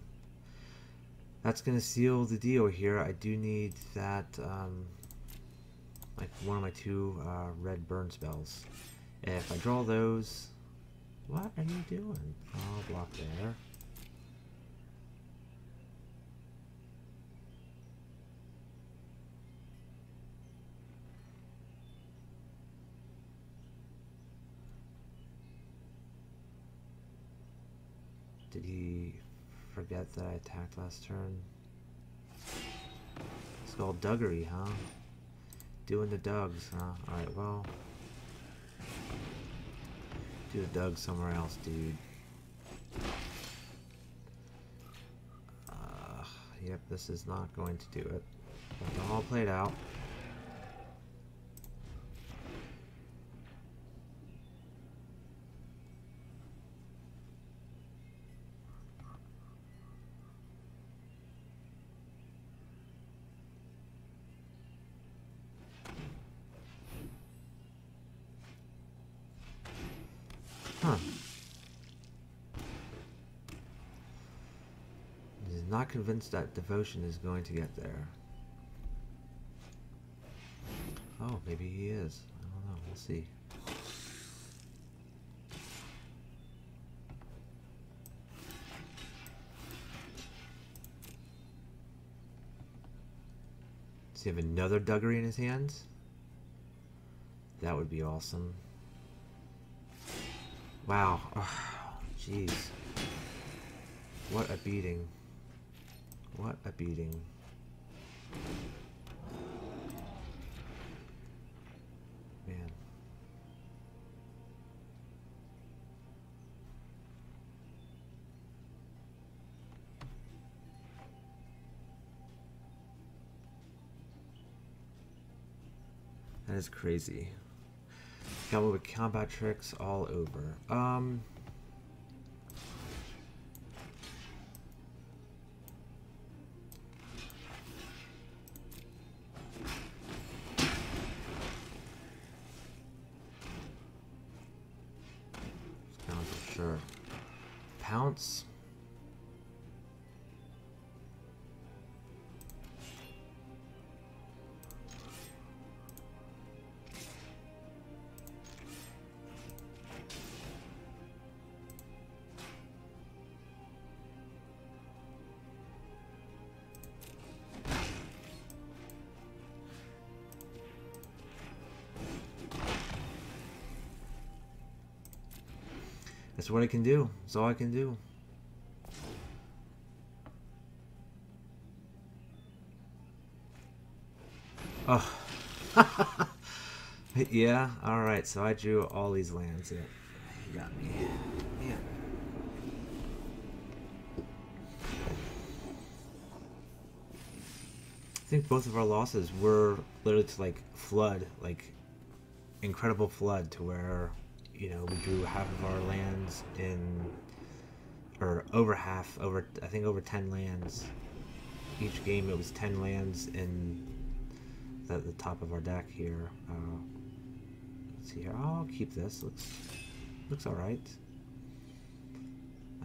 That's gonna seal the deal here. I do need that, like one of my 2 red burn spells. If I draw those... What are you doing? I'll block there. Did he forget that I attacked last turn? It's called Duggery, huh? Doing the Dugs, huh? Alright, well... Do the Doug somewhere else, dude. Yep, this is not going to do it. Don't all play it out. Huh. He's not convinced that Devotion is going to get there. Oh, maybe he is. I don't know. We'll see. Does he have another Duggery in his hand? That would be awesome. Wow. Jeez. What a beating. What a beating. Man. That is crazy. Got a little combat tricks all over. Sure. Pounce. That's what I can do. That's all I can do. Oh. Yeah, alright, so I drew all these lands. Yeah. You got me. Yeah. I think both of our losses were literally to like flood, like incredible flood, to where, you know, we drew half of our lands in, or over half, I think over 10 lands. Each game it was 10 lands in the top of our deck here. Let's see here. I'll keep this. Looks all right.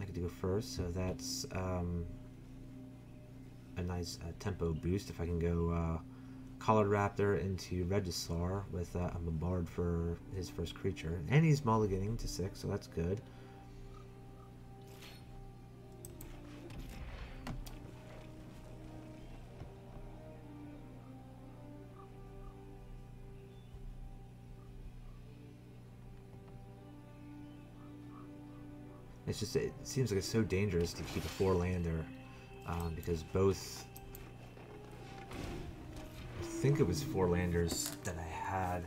I could go first, so that's a nice tempo boost. If I can go Collared Raptor into Regisaur with a Bombard for his first creature, and he's mulliganing to 6, so that's good. It's just, it seems like it's so dangerous to keep a 4-lander, because both, I think it was 4-landers that I had.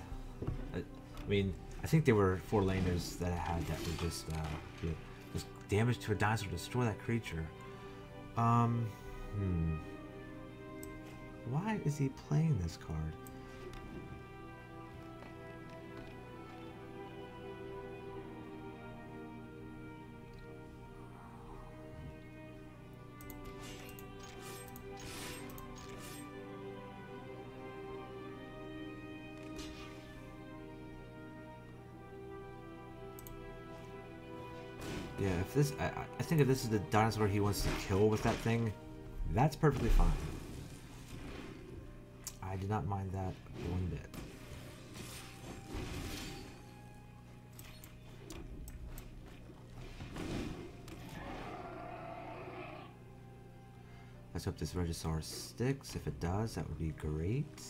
I mean, I think they were 4-landers that I had that were just, you know, just damage to a dinosaur, destroy that creature. Why is he playing this card? Yeah, if this, I think if this is the dinosaur he wants to kill with that thing, that's perfectly fine. I do not mind that one bit. Let's hope this Regisaur sticks. If it does, that would be great.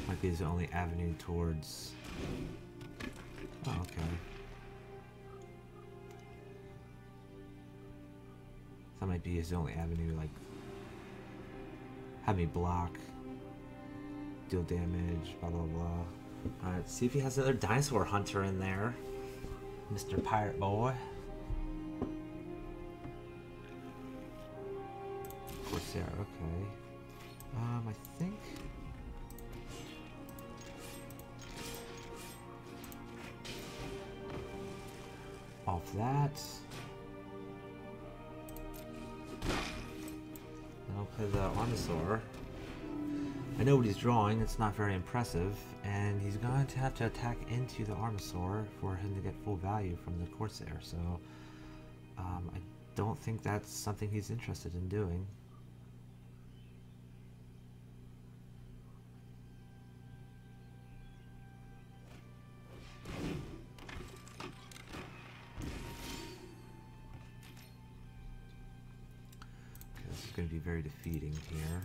Might be his only avenue towards... Oh, okay. That might be his only avenue, like... have me block, deal damage, blah blah blah. Alright, see if he has another Dinosaur Hunter in there. Mr. Pirate Boy. Corsair, okay. I think... off that. Then I'll play the Armasaur. I know what he's drawing, it's not very impressive, and he's going to have to attack into the Armasaur for him to get full value from the Corsair, so I don't think that's something he's interested in doing. going to be very defeating here.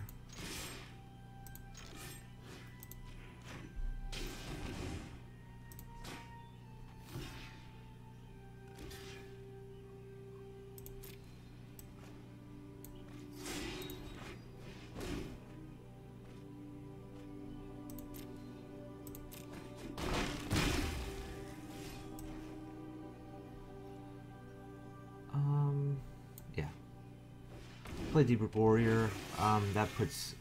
Yeah. Play Deeper Warrior. That puts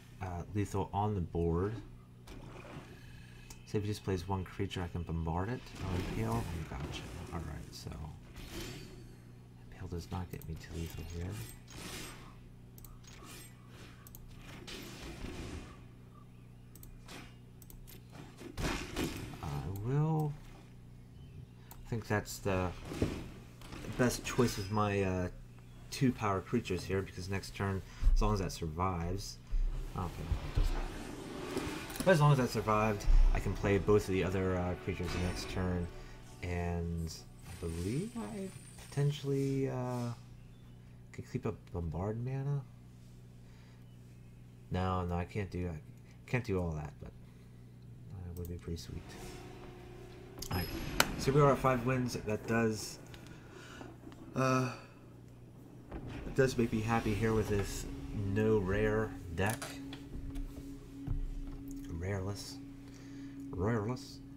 lethal on the board. So if he just plays one creature, I can bombard it. Impale. Oh, gotcha. Alright, so Impale does not get me to lethal here. I think that's the best choice of my 2 power creatures here, because next turn, as long as that survives, okay, it doesn't matter. But as long as that survived, I can play both of the other creatures the next turn, and I believe I potentially could keep up Bombard mana. No, I can't do all that, but it would be pretty sweet. Alright, so we are at 5 wins. That does make me happy here with this no rare deck. Rareless.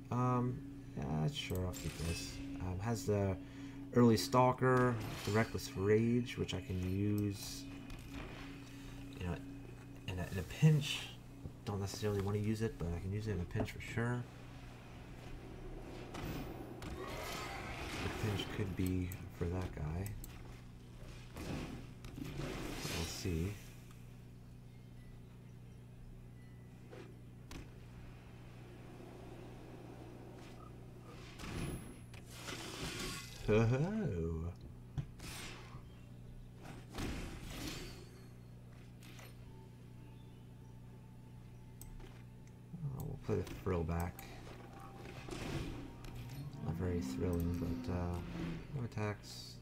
Yeah, sure, I'll keep this. Has the early Stalker, the Reckless Rage, which I can use, you know, in a pinch. Don't necessarily want to use it, but I can use it in a pinch for sure. The pinch could be for that guy. We'll see. Ho ho! We'll play the Thrillback. Not very thrilling, but no attacks.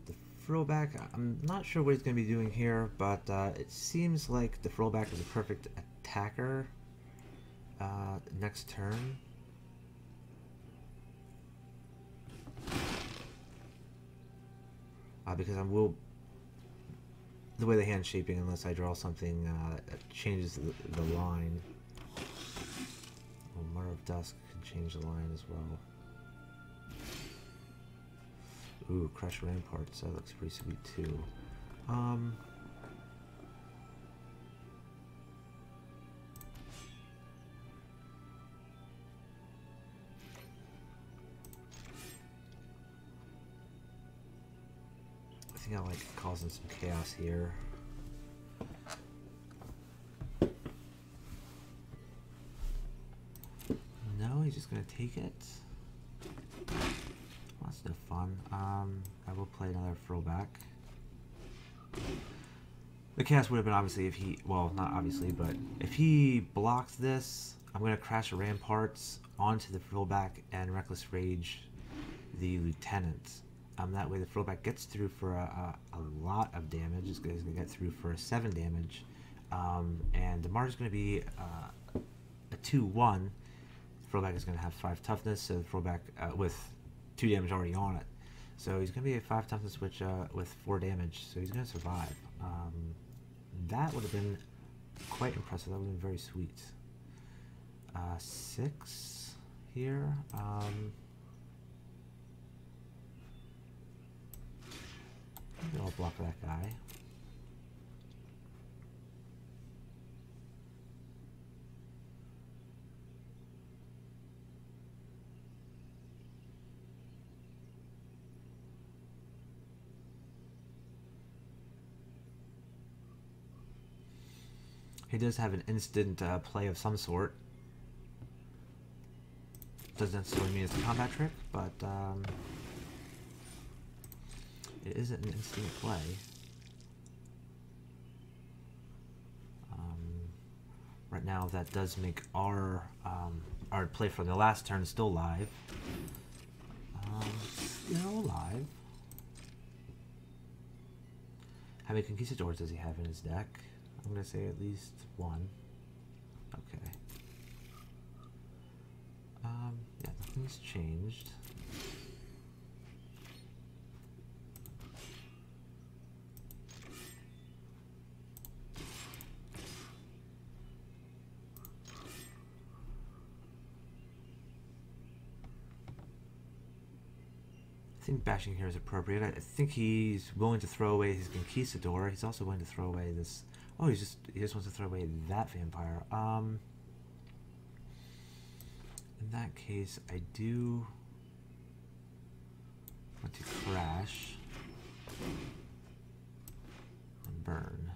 The Thrillback, I'm not sure what he's going to be doing here, but it seems like the Thrillback is a perfect attacker next turn. Because I will, the way the hand's shaping, unless I draw something that changes the line. Well, Mother of Dusk can change the line as well. Ooh, Crush Ramparts, that looks pretty sweet too. I think I like causing some chaos here. No, he's just gonna take it. That's no fun. I will play another Thrillback. The chaos would have been obviously if he, well, not obviously, but if he blocks this, I'm going to crash a Ramparts onto the Thrillback and Reckless Rage the Lieutenant. That way the Thrillback gets through for a lot of damage. It's going to get through for 7 damage. And the Mars is going to be a 2-1. Thrillback is going to have 5 toughness, so the Thrillback with 2 damage already on it. So he's going to be a 5 toughness with 4 damage, so he's going to survive. That would have been quite impressive. That would have been very sweet. 6 here. Maybe I'll block that guy. He does have an instant play of some sort. Doesn't necessarily mean it's a combat trick, but it isn't an instant play. Right now, that does make our play from the last turn still live. Still alive. How many conquistadors does he have in his deck? I'm gonna say at least one. Okay. Yeah, nothing's changed. I think bashing here is appropriate. I think he's willing to throw away his conquistador. He's also willing to throw away this. Oh, he just wants to throw away that vampire. In that case, I do want to crash and burn.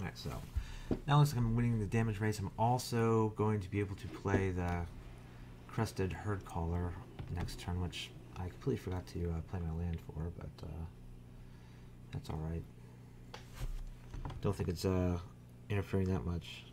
Alright, so now looks like I'm winning the damage race. I'm also going to be able to play the Crested Herd Caller next turn, which I completely forgot to play my land for, but that's alright. Don't think it's interfering that much.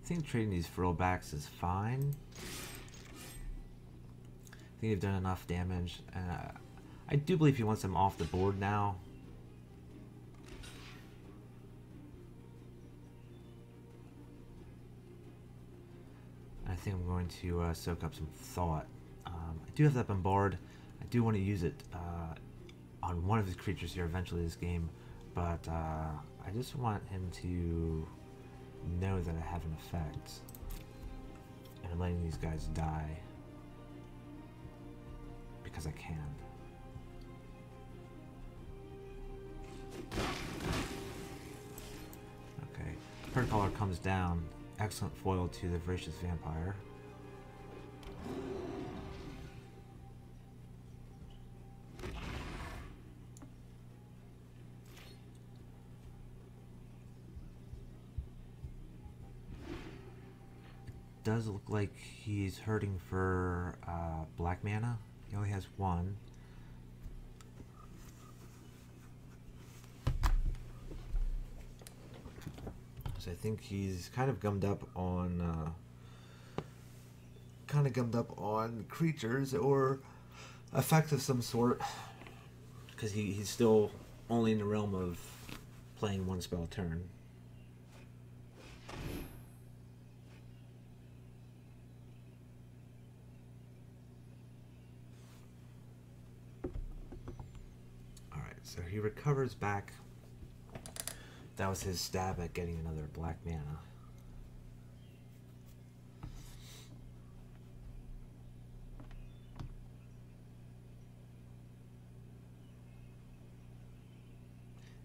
I think trading these throwbacks is fine. I think they've done enough damage. I do believe he wants them off the board now. I think I'm going to soak up some thought. I do have that bombard. I do want to use it on one of his creatures here eventually this game, but I just want him to know that I have an effect, and I'm letting these guys die because I can. Okay, Herd Caller comes down. Excellent foil to the Voracious Vampire. Does look like he's hurting for black mana. He only has one. So I think he's kind of gummed up on creatures or effects of some sort, because he's still only in the realm of playing one spell a turn. So he recovers back. That was his stab at getting another black mana.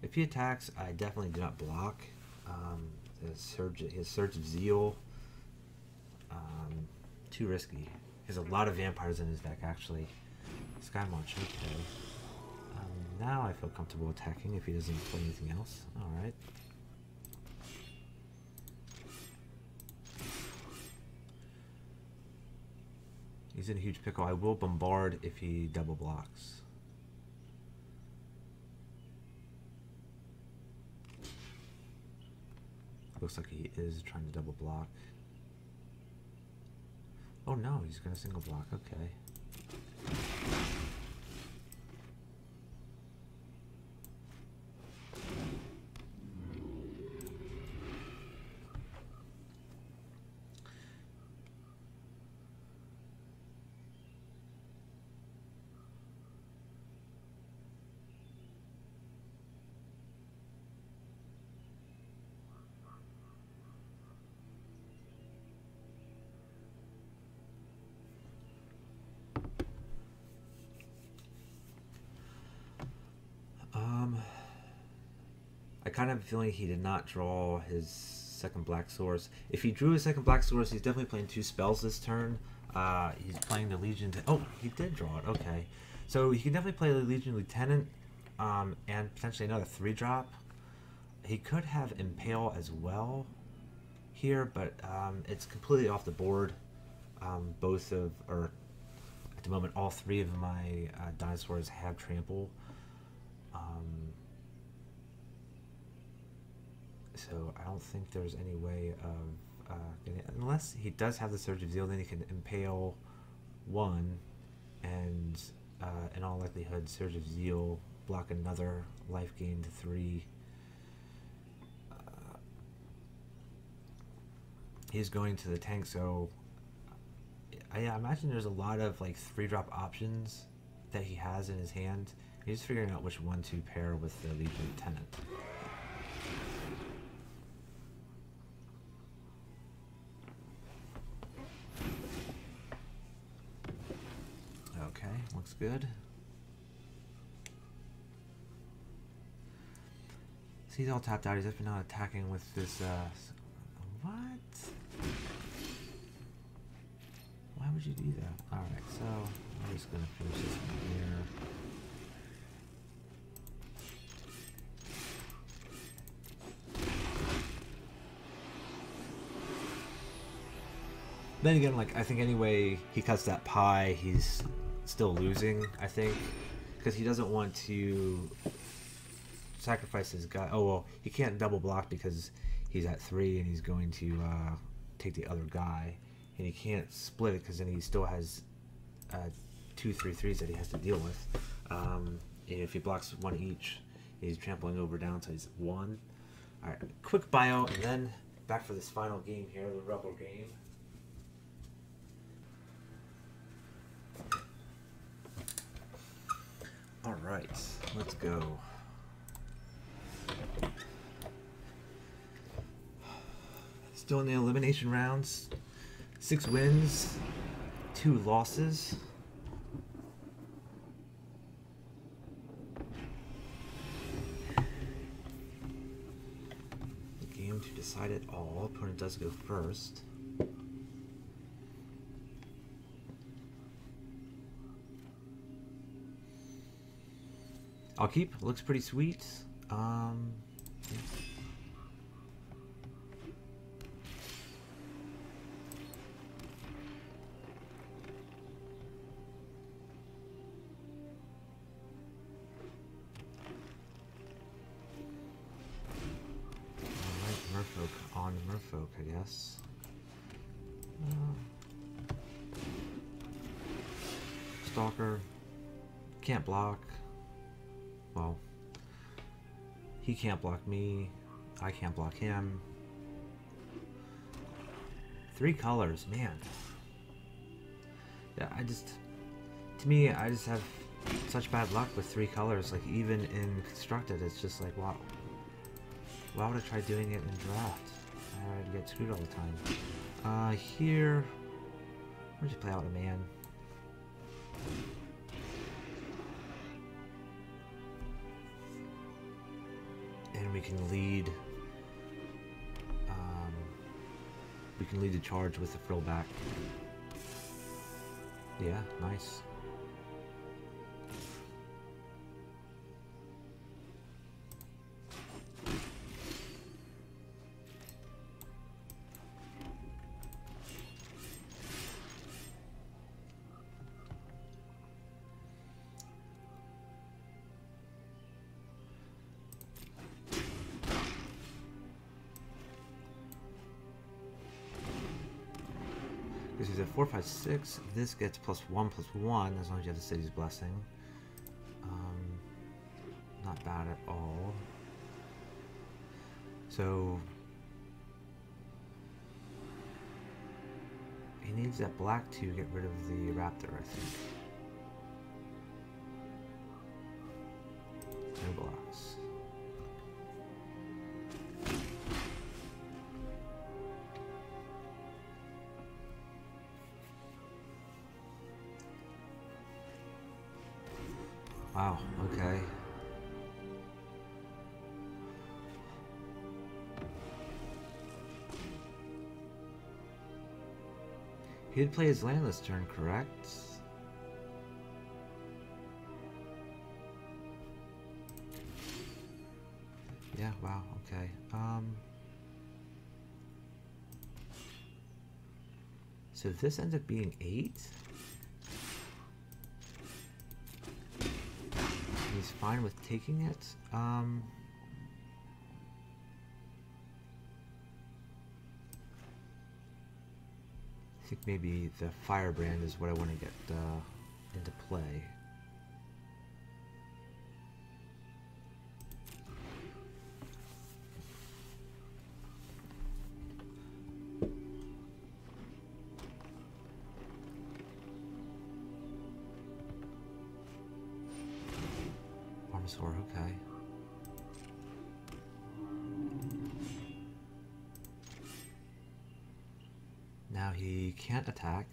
If he attacks, I definitely do not block. His Surge of Zeal, too risky. He has a lot of vampires in his deck, actually. Sky March, okay. Now I feel comfortable attacking if he doesn't play anything else. Alright. He's in a huge pickle. I will bombard if he double blocks. Looks like he is trying to double block. Oh no, he's going to single block. Okay. I kind of have a feeling he did not draw his second black source. If he drew his second black source, he's definitely playing 2 spells this turn. He's playing the Legion. Oh, he did draw it. Okay, so he can definitely play the Legion Lieutenant, and potentially another 3-drop. He could have Impale as well here, but it's completely off the board. Both of, or at the moment, all 3 of my dinosaurs have Trample. So I don't think there's any way of getting it. Unless he does have the Surge of Zeal, then he can Impale 1, and in all likelihood, Surge of Zeal block another life gain to 3. He's going to the tank, so I imagine there's a lot of like 3-drop options that he has in his hand. He's figuring out which one to pair with the Legion Lieutenant. Okay, looks good. So he's all tapped out. He's definitely not attacking with this. What? Why would you do that? Alright, so I'm just gonna finish this one here. Then again, like, I think anyway he cuts that pie, he's still losing, I think. Because he doesn't want to sacrifice his guy. Oh, well, he can't double block because he's at 3 and he's going to take the other guy. And he can't split it because then he still has 2 3/3s that he has to deal with. And if he blocks 1 each, he's trampling over down to his 1. Alright, quick bio, and then back for this final game here, the Rebel game. Alright, let's go. Still in the elimination rounds. 6 wins, 2 losses. The game to decide it all. Opponent does go first. I'll keep. Looks pretty sweet. Yeah. Merfolk on Merfolk, I guess. Stalker. Can't block. Well, he can't block me. I can't block him. 3 colors, man. Yeah, to me, I just have such bad luck with 3 colors. Like, even in Constructed, it's just like, wow. Why would I try doing it in Draft? I'd get screwed all the time. Here, where'd you play out a man? And we can lead. We can lead the charge with the frill back. Yeah, nice. This is a 4, 5, 6. This gets +1/+1 as long as you have the city's blessing. Not bad at all. So he needs that black to get rid of the raptor, I think. No blocks. Wow, okay. He did play his land this turn, correct? Yeah, wow, okay. So this ends up being 8. He's fine with taking it. I think maybe the Firebrand is what I want to get into play. Okay. Now he can't attack.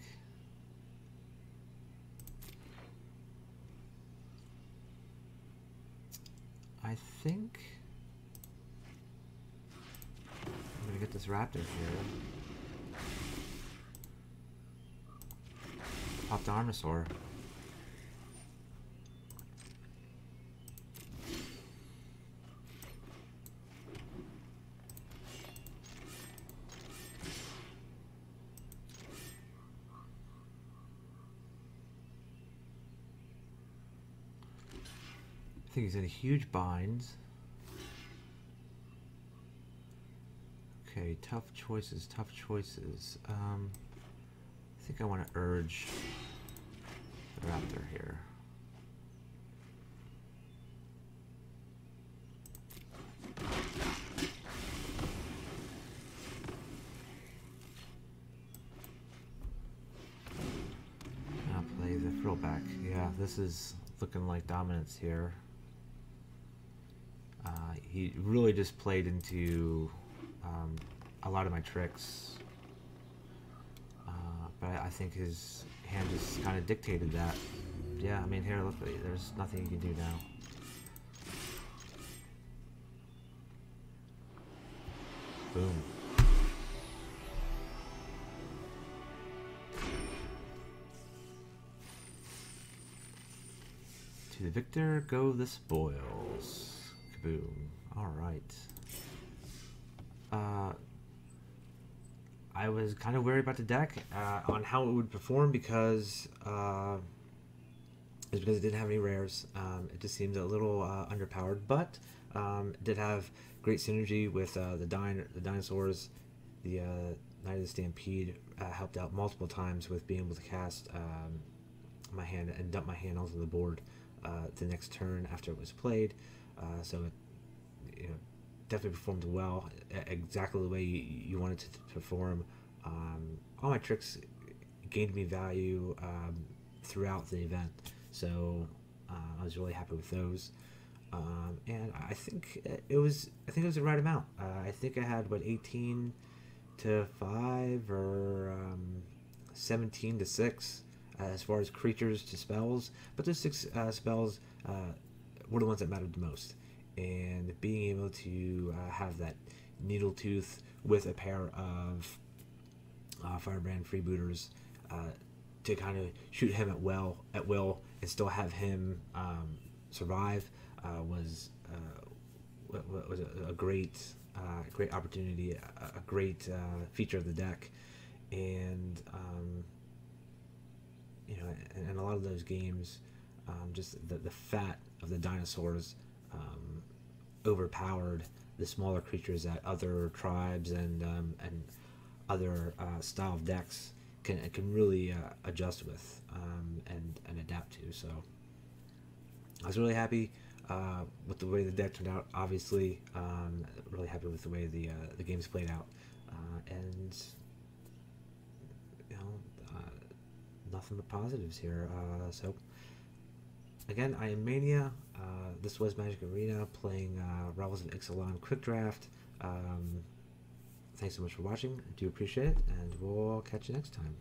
I think I'm gonna get this raptor here. Pop the Armosaur. I think he's in a huge bind. Okay, tough choices, tough choices. I think I want to urge the raptor here. I'll play the throwback. Yeah, this is looking like dominance here. He really just played into a lot of my tricks, but I think his hand just kind of dictated that. Yeah, I mean, here, look, there's nothing you can do now. Boom. To the victor go the spoils. Kaboom. Alright. I was kind of worried about the deck on how it would perform because it didn't have any rares. It just seemed a little underpowered, but it did have great synergy with the dinosaurs. The Knight of the Stampede helped out multiple times with being able to cast my hand and dump my hand onto the board the next turn after it was played. So it, definitely performed well, exactly the way you wanted it to perform. All my tricks gained me value throughout the event, so I was really happy with those. And I think it was the right amount. I think I had 18 to 5 or 17 to 6 as far as creatures to spells, but those 6 spells were the ones that mattered the most. And being able to have that needle tooth with a pair of Firebrand freebooters to kind of shoot him at will and still have him survive was a great opportunity, a great feature of the deck. And in a lot of those games, just the fat of the dinosaurs overpowered the smaller creatures that other tribes and other style of decks can really adjust with and adapt to. So I was really happy with the way the deck turned out. Obviously, really happy with the way the games played out, and nothing but positives here. So again, I am Mania. This was Magic Arena playing Rebels of Ixalan Quick Draft. Thanks so much for watching. I do appreciate it, and we'll catch you next time.